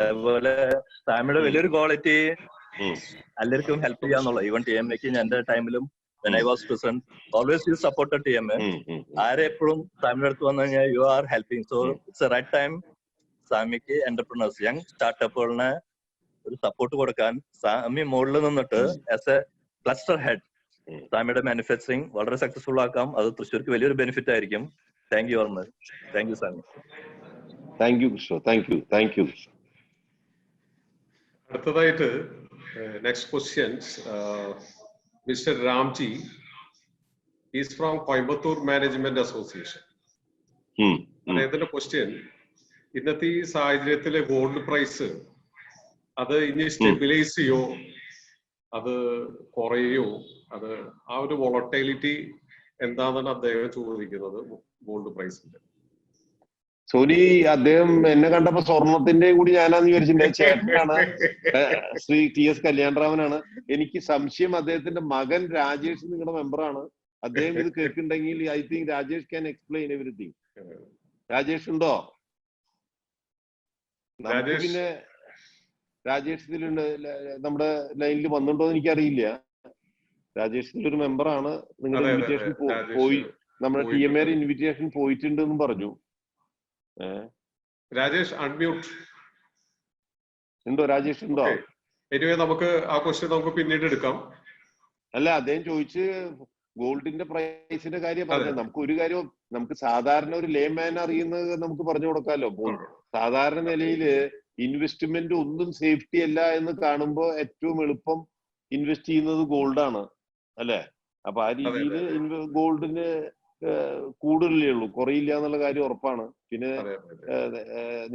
അതുപോലെ സ്വാമിയുടെ വലിയൊരു ക്വാളിറ്റി എല്ലാവർക്കും ഹെൽപ്പ് ചെയ്യാന്നുള്ളത്. ഈവൻ TMAക്ക് എന്റെ ടൈമിലും when I was present, always you supported TMA. ആരെ എപ്പോഴും സ്വാമിയുടെ അടുത്ത് വന്നു കഴിഞ്ഞാൽ you are helping. So it's a right time സ്വാമിക്ക് എന്റർപ്രണേഴ്സ്, യങ് സ്റ്റാർട്ടപ്പുകളിനെ ഒരു സപ്പോർട്ട് കൊടുക്കാൻ സ്വാമി മുകളിൽ നിന്നിട്ട് ആസ് എ ക്ലസ്റ്റർ ഹെഡ് സാമിയുടെ മാനുഫാക്ചറിങ് വളരെ സക്സസ്ഫുൾ ആക്കാം. അത് തൃശ്ശൂർക്ക് വലിയൊരു ബെനിഫിറ്റ് ആയിരിക്കും. Thank you very much. Thank you Swami. Thank you Krishna. Thank you. അടുത്തതായിട്ട് next questions mister Ramji is from Coimbatore management association. അദ്ദേഹത്തിന്റെ ക്വസ്റ്റ്യൻ, ഇന്നത്തെ ഈ സാഹചര്യത്തിലെ ഗോൾഡ് പ്രൈസ് അത് ഇനി സ്റ്റെബിലൈസ് ചെയ്യോ, അത് കുറയോ, അത് ആ ഒരു വോളട്ടിലിറ്റി എന്താണെന്നാണ് അദ്ദേഹം ചോദിക്കുന്നത് ഗോൾഡ് പ്രൈസിന്റെ. സോനി, അദ്ദേഹം എന്നെ കണ്ടപ്പോ സ്വർണത്തിന്റെ കൂടി ഞാനാന്ന് വിചാരിച്ചിട്ടുണ്ട്. ചേട്ടനാണ്, ശ്രീ TS കല്യാണറാമനാണ്. എനിക്ക് സംശയം അദ്ദേഹത്തിന്റെ മകൻ രാജേഷ് നിങ്ങളുടെ മെമ്പറാണ്. അദ്ദേഹം ഇത് കേൾക്കുന്നുണ്ടെങ്കിൽ I think Rajesh can explain everything. Rajesh ഉണ്ടോ? നമുക്ക് പിന്നെ രാജേഷ് ഇതിലുണ്ട്, നമ്മുടെ ലൈനിൽ വന്നിട്ടുണ്ടോ എന്ന് എനിക്കറിയില്ല. രാജേഷ് ഇതിലൊരു മെമ്പറാണ്. നിങ്ങളുടെ ഇൻവിറ്റേഷൻ പോയി, നമ്മുടെ TMA ഇൻവിറ്റേഷൻ പോയിട്ടുണ്ട് എന്നും പറഞ്ഞു. രാജേഷ് അൺമ്യൂട്ട് ഉണ്ടോ? രാജേഷ് ഉണ്ടോ? എനിവേ നമുക്ക് ആ ക്വസ്റ്റ്യൻ നമുക്ക് പിന്നീട് എടുക്കാം. അല്ല, അദ്ദേഹം ചോദിച്ച് ഗോൾഡിന്റെ പ്രൈസിന്റെ കാര്യം പറഞ്ഞത്. നമുക്ക് ഒരു കാര്യം, നമുക്ക് സാധാരണ ഒരു ലേമാൻ അറിയുന്നത് നമുക്ക് പറഞ്ഞു കൊടുക്കാമല്ലോ. സാധാരണ നിലയില് ഇൻവെസ്റ്റ്മെന്റ് ഒന്നും സേഫ്റ്റി അല്ല എന്ന് കാണുമ്പോൾ ഏറ്റവും എളുപ്പം ഇൻവെസ്റ്റ് ചെയ്യുന്നത് ഗോൾഡാണ്, അല്ലെ? അപ്പൊ ആ രീതിയിൽ ഗോൾഡിന് കൂടുതലേ ഉള്ളൂ, കുറയില്ല എന്നുള്ള കാര്യം ഉറപ്പാണ്. പിന്നെ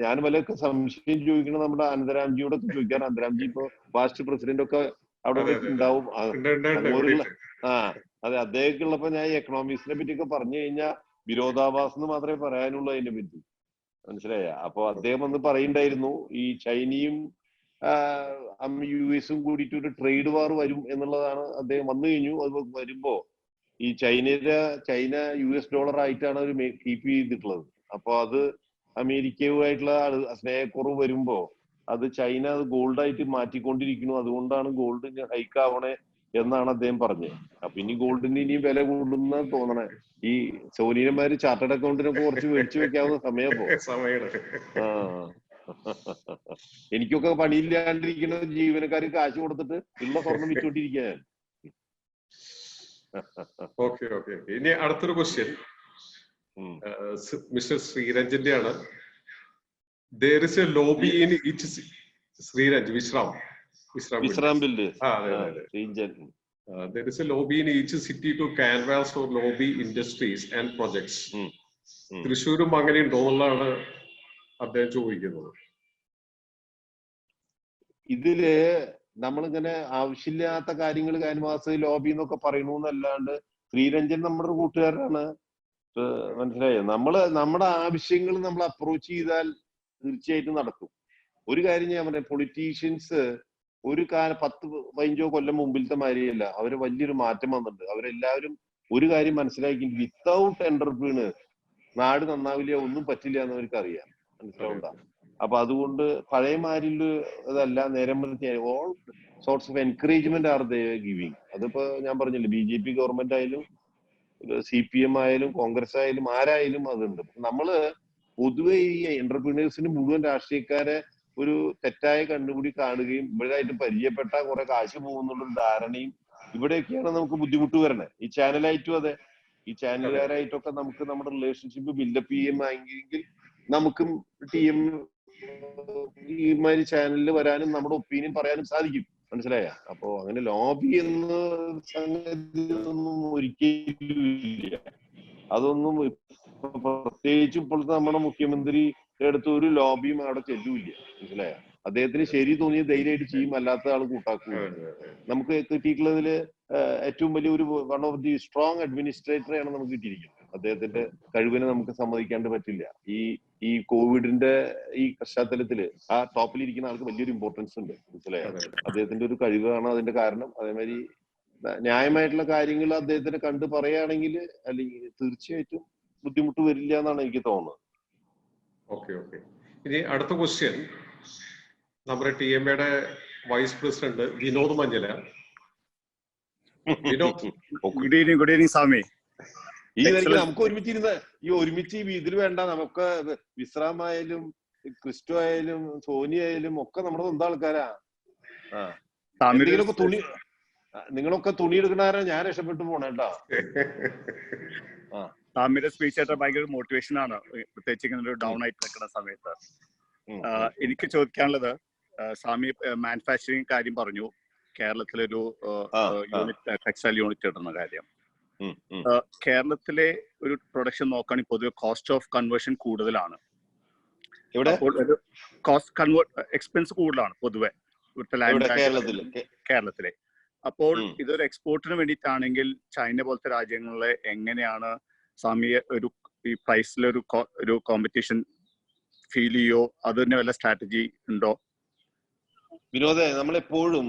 ഞാൻ വല്ല സംശയം ചോദിക്കണം നമ്മുടെ അനന്തരാംജിയോടെ ചോദിക്കാൻ. അനന്തരാംജി ഇപ്പൊ പാസ്റ്റ് പ്രസിഡന്റ് ഒക്കെ അവിടെ ഉണ്ടാവും. അതെ, അദ്ദേഹമൊക്കെ ഉള്ളപ്പോ ഞാൻ എക്കണോമിക്സിനെ പറ്റിയൊക്കെ പറഞ്ഞു കഴിഞ്ഞാൽ വിരോധാഭാസം എന്ന് മാത്രമേ പറയാനുള്ളൂ അതിനെ പറ്റി. മനസ്സിലായ? അപ്പൊ അദ്ദേഹം വന്ന് പറയുണ്ടായിരുന്നു ഈ ചൈനയും US കൂടിയിട്ട് ഒരു ട്രേഡ് വാർ വരും എന്നുള്ളതാണ്. അദ്ദേഹം വന്നു കഴിഞ്ഞു. അത് വരുമ്പോ ഈ ചൈന US ഡോളർ ആയിട്ടാണ് അവർ കീപ്പ് ചെയ്തിട്ടുള്ളത്. അപ്പൊ അത് അമേരിക്കയുമായിട്ടുള്ള സ്നേഹക്കുറവ് വരുമ്പോ അത് ചൈന അത് ഗോൾഡായിട്ട് മാറ്റിക്കൊണ്ടിരിക്കുന്നു. അതുകൊണ്ടാണ് ഗോൾഡിന് ഹൈക്ക് ആവണേ എന്നാണ് അദ്ദേഹം പറഞ്ഞത്. അപ്പൊ ഇനി ഗോൾഡിന് ഇനിയും വില കൂടുന്ന തോന്നണേ. ഈ സോനിയന്മാര് ചാർട്ടേഡ് അക്കൗണ്ടിനൊക്കെ കുറച്ച് മേടിച്ചു വെക്കാവുന്ന സമയം പോ. എനിക്കൊക്കെ പണിയില്ലാണ്ടിരിക്കുന്ന ജീവനക്കാർക്ക് കാശ് കൊടുത്തിട്ട് ഉള്ള സ്വർണം വിറ്റോണ്ടിരിക്കാൻ. ഓക്കെ. ഇനി അടുത്തൊരു ക്വസ്റ്റ്യൻ മിസ്റ്റർ ശ്രീരഞ്ജന്റെ ആണ്. There is a lobby in each Sriraj Vishram building. There is a lobby in each city to canvass for lobby industries and projects. തൃശ്ശൂരും അങ്ങനെ ഉണ്ടോ എന്നുള്ളതാണ് അദ്ദേഹം ചോദിക്കുന്നത്. ഇതില് നമ്മളിങ്ങനെ ആവശ്യമില്ലാത്ത കാര്യങ്ങൾ കാൻവാസ് ലോബി എന്നൊക്കെ പറയണമെന്നല്ലാണ്ട് ശ്രീരഞ്ജൻ നമ്മുടെ ഒരു കൂട്ടുകാരനാണ്. മനസ്സിലായോ? നമ്മുടെ ആവശ്യങ്ങൾ നമ്മൾ അപ്രോച്ച് ചെയ്താൽ തീർച്ചയായിട്ടും നടക്കും. ഒരു കാര്യം ഞാൻ പറയാം, പൊളിറ്റീഷ്യൻസ് ഒരു 10-15 കൊല്ലം മുമ്പിലത്തെ മാതിരിയല്ല. അവര് വലിയൊരു മാറ്റം വന്നിട്ടുണ്ട്. അവരെല്ലാവരും ഒരു കാര്യം മനസ്സിലാക്കി, വിത്തൗട്ട് എന്റർപ്രീനേഴ്സ് നാട് നന്നാവില്ല, ഒന്നും പറ്റില്ല എന്ന് അവർക്ക് അറിയാം. മനസ്സിലാവുണ്ട? അപ്പൊ അതുകൊണ്ട് പഴയ മാരില് അതല്ല, നേരം all sorts of encouragement are they giving. അതിപ്പോ ഞാൻ പറഞ്ഞില്ലേ, BJP ഗവൺമെന്റ് ആയാലും CPM ആയാലും കോൺഗ്രസ് ആയാലും ആരായാലും അതുണ്ട്. നമ്മള് പൊതുവെ ഈ എന്റർപ്രീനേഴ്സിന് മുഴുവൻ രാഷ്ട്രീയക്കാരെ ഒരു തെറ്റായ കണ്ണുകൂടി കാണുകയും ഇവരായിട്ട് പരിചയപ്പെട്ട കുറെ കാശ് പോകുന്നുള്ള ധാരണയും ഇവിടെയൊക്കെയാണ് നമുക്ക് ബുദ്ധിമുട്ട് വരണേ. ഈ ചാനലായിട്ടും അതെ, ഈ ചാനലുകാരായിട്ടൊക്കെ നമുക്ക് നമ്മുടെ റിലേഷൻഷിപ്പ് ബിൽഡപ്പ് ചെയ്യുമെങ്കിൽ നമുക്കും ഈ മാതിരി ചാനലിൽ വരാനും നമ്മുടെ ഒപ്പീനിയൻ പറയാനും സാധിക്കും. മനസ്സിലായ? അപ്പോ അങ്ങനെ ലോബി എന്ന സംഗതി ഒന്നും ഒരിക്കലും ഇല്ല. അതൊന്നും പ്രത്യേകിച്ച് ഇപ്പോഴത്തെ നമ്മുടെ മുഖ്യമന്ത്രി എടുത്ത് ഒരു ലോബിയും അവിടെ ചെല്ലൂല്ല. മനസ്സിലായ? അദ്ദേഹത്തിന് ശരി തോന്നിയ ധൈര്യമായിട്ട് ചെയ്യും, അല്ലാത്ത ആൾ കൂട്ടാക്കുക. നമുക്ക് കിട്ടിയിട്ടുള്ളതില് ഏറ്റവും വലിയ ഒരു വൺ ഓഫ് ദി സ്ട്രോങ് അഡ്മിനിസ്ട്രേറ്ററെയാണ് നമുക്ക് കിട്ടിയിരിക്കുന്നത്. അദ്ദേഹത്തിന്റെ കഴിവിനെ നമുക്ക് സമ്മതിക്കാണ്ട് പറ്റില്ല. ഈ കോവിഡിന്റെ ഈ പശ്ചാത്തലത്തില് ആ ടോപ്പിലിരിക്കുന്ന ആൾക്ക് വലിയൊരു ഇമ്പോർട്ടൻസ് ഉണ്ട്. മനസ്സിലായോ? അദ്ദേഹത്തിന്റെ ഒരു കഴിവാണ് അതിന്റെ കാരണം. അതേമാതിരി ന്യായമായിട്ടുള്ള കാര്യങ്ങൾ അദ്ദേഹത്തിന് കണ്ടു പറയുകയാണെങ്കിൽ അല്ലെങ്കിൽ തീർച്ചയായിട്ടും ബുദ്ധിമുട്ട് വരില്ല എന്നാണ് എനിക്ക് തോന്നുന്നത്. ഓക്കെ. ഇനി അടുത്ത ക്വസ്റ്റ്യൻ നമ്മുടെ TMAയുടെ vice president Vinod Manjala. Good evening Swami. ഈ നിലയ്ക്ക് നമുക്ക് ഒരുമിച്ച് ഇതിൽ വേണ്ട, നമുക്ക് വിശ്രാമായാലും ക്രിസ്റ്റോ ആയാലും സോനി ആയാലും ഒക്കെ നമ്മുടെ സ്വന്തം ആൾക്കാരാ. എന്തെങ്കിലുമൊക്കെ തുണി നിങ്ങളൊക്കെ തുണി എടുക്കണാരാ, ഞാൻ രക്ഷപ്പെട്ടു പോണേട്ടാ. സാമിയുടെ സ്പീച്ച് ആയിട്ട് ഭയങ്കര മോട്ടിവേഷൻ ആണ്, പ്രത്യേകിച്ച് ഇങ്ങനെ ഒരു ഡൗൺ ആയിട്ട് നിൽക്കുന്ന സമയത്ത്. എനിക്ക് ചോദിക്കാനുള്ളത്, സാമി മാനുഫാക്ചറിങ് കാര്യം പറഞ്ഞു, കേരളത്തിലൊരു യൂണിറ്റ് ടെക്സ്റ്റൈൽ യൂണിറ്റ് ഇടുന്ന കാര്യം. കേരളത്തിലെ ഒരു പ്രൊഡക്ഷൻ നോക്കുകയാണെങ്കിൽ പൊതുവെ കോസ്റ്റ് ഓഫ് കൺവേർഷൻ കൂടുതലാണ്. അപ്പോൾ ഒരു എക്സ്പെൻസ് കൂടുതലാണ് പൊതുവെ കേരളത്തിലെ. അപ്പോൾ ഇതൊരു എക്സ്പോർട്ടിന് വേണ്ടിയിട്ടാണെങ്കിൽ ചൈന പോലത്തെ രാജ്യങ്ങളിലെ എങ്ങനെയാണ് സാമിയെ ഈ പ്രൈസിലൊരു കോമ്പറ്റീഷൻ ഫീൽ ചെയ്യോ, അതിന് വല്ല സ്ട്രാറ്റജി ഉണ്ടോ? വിനോദേ, നമ്മളെപ്പോഴും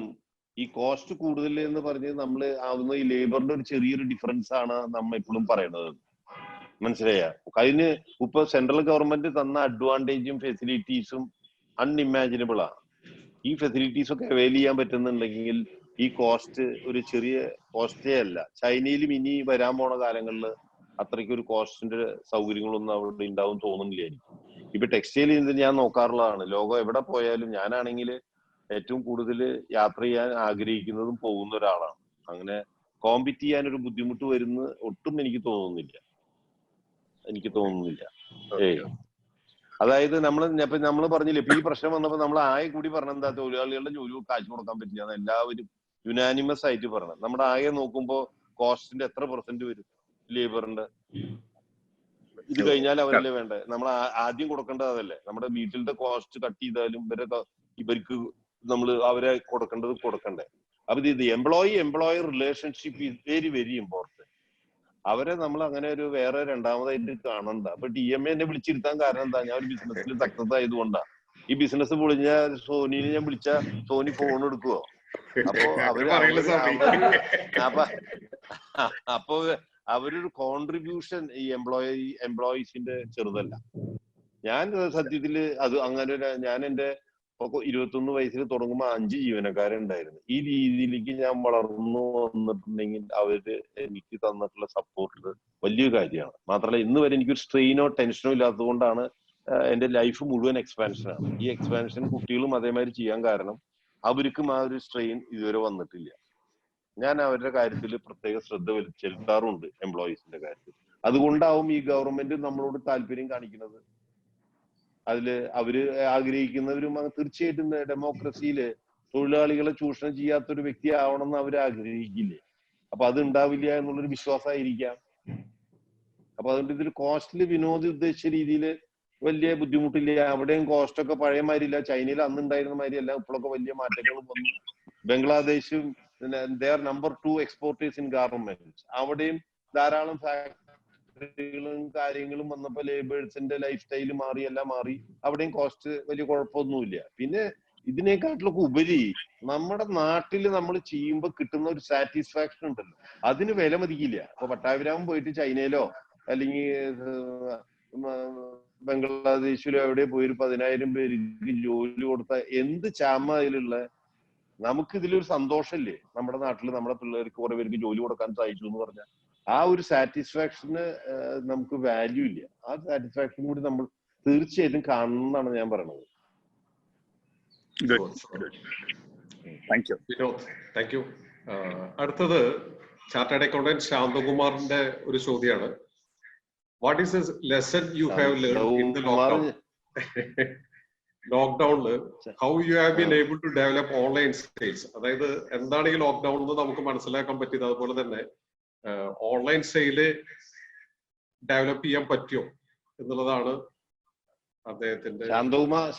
ഈ കോസ്റ്റ് കൂടുതൽ എന്ന് പറഞ്ഞ് നമ്മൾ ആവുന്ന ഈ ലേബറിന്റെ ഒരു ചെറിയൊരു ഡിഫറൻസ് ആണ് നമ്മൾ എപ്പോഴും പറയുന്നത്. മനസ്സിലായ? അതിന് ഇപ്പൊ സെൻട്രൽ ഗവൺമെന്റ് തന്ന അഡ്വാൻറ്റേജും ഫെസിലിറ്റീസും അൺഇമാജിനബിൾ ആണ്. ഈ ഫെസിലിറ്റീസ് ഒക്കെ അവൈൽ ചെയ്യാൻ പറ്റുന്നുണ്ടെങ്കിൽ ഈ കോസ്റ്റ് ഒരു ചെറിയ കോസ്റ്റേ അല്ല. ചൈനയിലും ഇനി വരാൻ പോണ കാലങ്ങളിൽ അത്രയ്ക്ക് ഒരു കോസ്റ്റിന്റെ സൗകര്യങ്ങളൊന്നും അവിടെ ഉണ്ടാവും തോന്നുന്നില്ല എനിക്ക്. ഇപ്പൊ ടെക്സ്റ്റൈൽ ഞാൻ നോക്കാറുള്ളതാണ്. ലോകം എവിടെ പോയാലും ഞാനാണെങ്കിൽ ഏറ്റവും കൂടുതൽ യാത്ര ചെയ്യാൻ ആഗ്രഹിക്കുന്നതും പോകുന്ന ഒരാളാണ്. അങ്ങനെ കോമ്പീറ്റ് ചെയ്യാൻ ഒരു ബുദ്ധിമുട്ട് വരുന്ന ഒട്ടും എനിക്ക് തോന്നുന്നില്ല. അതായത് നമ്മൾ പറഞ്ഞില്ലേ, ഇപ്പൊ ഈ പ്രശ്നം വന്നപ്പോ നമ്മൾ ആകെ കൂടി പറഞ്ഞെന്താ, തൊഴിലാളികളുടെ ജോലി കാശ് കൊടുക്കാൻ പറ്റില്ല, എല്ലാവരും യുനാനിമസ് ആയിട്ട് പറഞ്ഞു. നമ്മുടെ ആകെ നോക്കുമ്പോ കോസ്റ്റിന്റെ എത്ര % വരും ലേബറിന്റെ? ഇത് കഴിഞ്ഞാൽ അവരല്ലേ വേണ്ടേ? നമ്മൾ ആദ്യം കൊടുക്കേണ്ടത് അതല്ലേ? നമ്മുടെ വീട്ടിലത്തെ കോസ്റ്റ് കട്ട് ചെയ്താലും ഇവർക്ക് നമ്മൾ അവരെ കൊടുക്കണ്ടേ? അപ്പൊ ഇത് employee relationship is very very important. അവരെ നമ്മൾ അങ്ങനെ ഒരു വേറെ രണ്ടാമതായിട്ട് കാണണ്ട. അപ്പൊ TMA എന്നെ വിളിച്ചിരുത്താൻ കാരണം എന്താ? ഞാൻ ഒരു ബിസിനസ്സിൽ സക്സസ് ആയതുകൊണ്ടാ. ഈ ബിസിനസ് പൊളിഞ്ഞ സോനിനെ ഞാൻ വിളിച്ച സോനി ഫോൺ എടുക്കുവോ? അപ്പൊ അവരൊരു കോൺട്രിബ്യൂഷൻ ഈ എംപ്ലോയീസിന്റെ ചെറുതല്ല. ഞാൻ സത്യത്തില് അത് അങ്ങനെ ഞാൻ എന്റെ 21 വയസ്സിൽ തുടങ്ങുമ്പോൾ 5 ജീവനക്കാരുണ്ടായിരുന്നു. ഈ രീതിയിലേക്ക് ഞാൻ വളർന്നു വന്നിട്ടുണ്ടെങ്കിൽ അവര് എനിക്ക് തന്നിട്ടുള്ള സപ്പോർട്ട് വലിയ കാര്യമാണ്. മാത്രമല്ല ഇന്ന് വരെ എനിക്കൊരു സ്ട്രെയിനോ ടെൻഷനോ ഇല്ലാത്തത് കൊണ്ടാണ് എന്റെ ലൈഫ് മുഴുവൻ എക്സ്പാൻഷനാണ്. ഈ എക്സ്പാൻഷൻ കുട്ടികളും അതേമാതിരി ചെയ്യാൻ കാരണം അവർക്കും ആ ഒരു സ്ട്രെയിൻ ഇതുവരെ വന്നിട്ടില്ല. ഞാൻ അവരുടെ കാര്യത്തിൽ പ്രത്യേക ശ്രദ്ധ ചെലുത്താറുണ്ട്, എംപ്ലോയീസിന്റെ കാര്യത്തിൽ. അതുകൊണ്ടാവും ഈ ഗവൺമെന്റ് നമ്മളോട് താല്പര്യം കാണിക്കുന്നത്. അതില് അവര് ആഗ്രഹിക്കുന്നവരും തീർച്ചയായിട്ടും ഡെമോക്രസിയില് തൊഴിലാളികളെ ചൂഷണം ചെയ്യാത്തൊരു വ്യക്തി ആവണമെന്ന് അവർ ആഗ്രഹിക്കില്ലേ? അപ്പൊ അത് ഉണ്ടാവില്ല എന്നുള്ളൊരു വിശ്വാസമായിരിക്കാം. അപ്പൊ അതുകൊണ്ട് ഇതിൽ കോസ്റ്റില് വിനോദ ഉദ്ദേശിച്ച രീതിയിൽ വലിയ ബുദ്ധിമുട്ടില്ല. അവിടെയും കോസ്റ്റ് ഒക്കെ പഴയ മാതിരില്ല. ചൈനയിൽ അന്ന് ഉണ്ടായിരുന്ന മാതിരിയല്ല. ഇപ്പോഴൊക്കെ വലിയ മാറ്റങ്ങൾ വന്നു. ബംഗ്ലാദേശും നമ്പർ 2 എക്സ്പോർട്ടേഴ്സ് ഇൻ ഗാർമെന്റ്സ്. അവിടെയും ധാരാളം ഫാക്ടറികളും കാര്യങ്ങളും വന്നപ്പോ ലേബേഴ്സിന്റെ ലൈഫ് സ്റ്റൈല് മാറി, എല്ലാം മാറി. അവിടെയും കോസ്റ്റ് വലിയ കുഴപ്പമൊന്നുമില്ല. പിന്നെ ഇതിനേക്കാട്ടിലൊക്കെ ഉപരി നമ്മുടെ നാട്ടിൽ നമ്മൾ ചെയ്യുമ്പോൾ കിട്ടുന്ന ഒരു സാറ്റിസ്ഫാക്ഷൻ ഉണ്ടല്ലോ, അതിന് വില മതിക്കില്ല. അപ്പൊ പട്ടാഭിരാമൻ പോയിട്ട് ചൈനയിലോ അല്ലെങ്കിൽ ബംഗ്ലാദേശിലോ എവിടെ പോയി 10,000 പേർക്ക് ജോലി കൊടുത്ത എന്ത് ചാമ അതിലുള്ള നമുക്ക് ഇതിലൊരു സന്തോഷമില്ലേ? നമ്മുടെ നാട്ടിൽ നമ്മുടെ പിള്ളേർക്ക് കുറെ പേർക്ക് ജോലി കൊടുക്കാൻ സാധിച്ചു എന്ന് പറഞ്ഞാൽ ആ ഒരു സാറ്റിസ്ഫാക്ഷന് നമുക്ക് വാല്യൂ ഇല്ല. ആ സാറ്റിസ്ഫാക്ഷൻ കൂടി നമ്മൾ തീർച്ചയായിട്ടും കാണണം എന്നാണ് ഞാൻ പറയുന്നത്. Thank you. അടുത്തത് ചാർട്ടേഡ് അക്കൗണ്ടന്റ് ശാന്തകുമാറിന്റെ ഒരു ചോദ്യമാണ്. What is the lesson you have learned in the ലോക്ക്ഡൌണില് how you have been able to develop online sales? അതായത് എന്താണ് ഈ ലോക്ക്ഡൌൺ എന്ന് നമുക്ക് മനസ്സിലാക്കാൻ പറ്റിയത്, അതുപോലെ തന്നെ ഓൺലൈൻ സെയില് ഡെവലപ്പ് ചെയ്യാൻ പറ്റിയോ എന്നുള്ളതാണ് അദ്ദേഹത്തിന്റെ.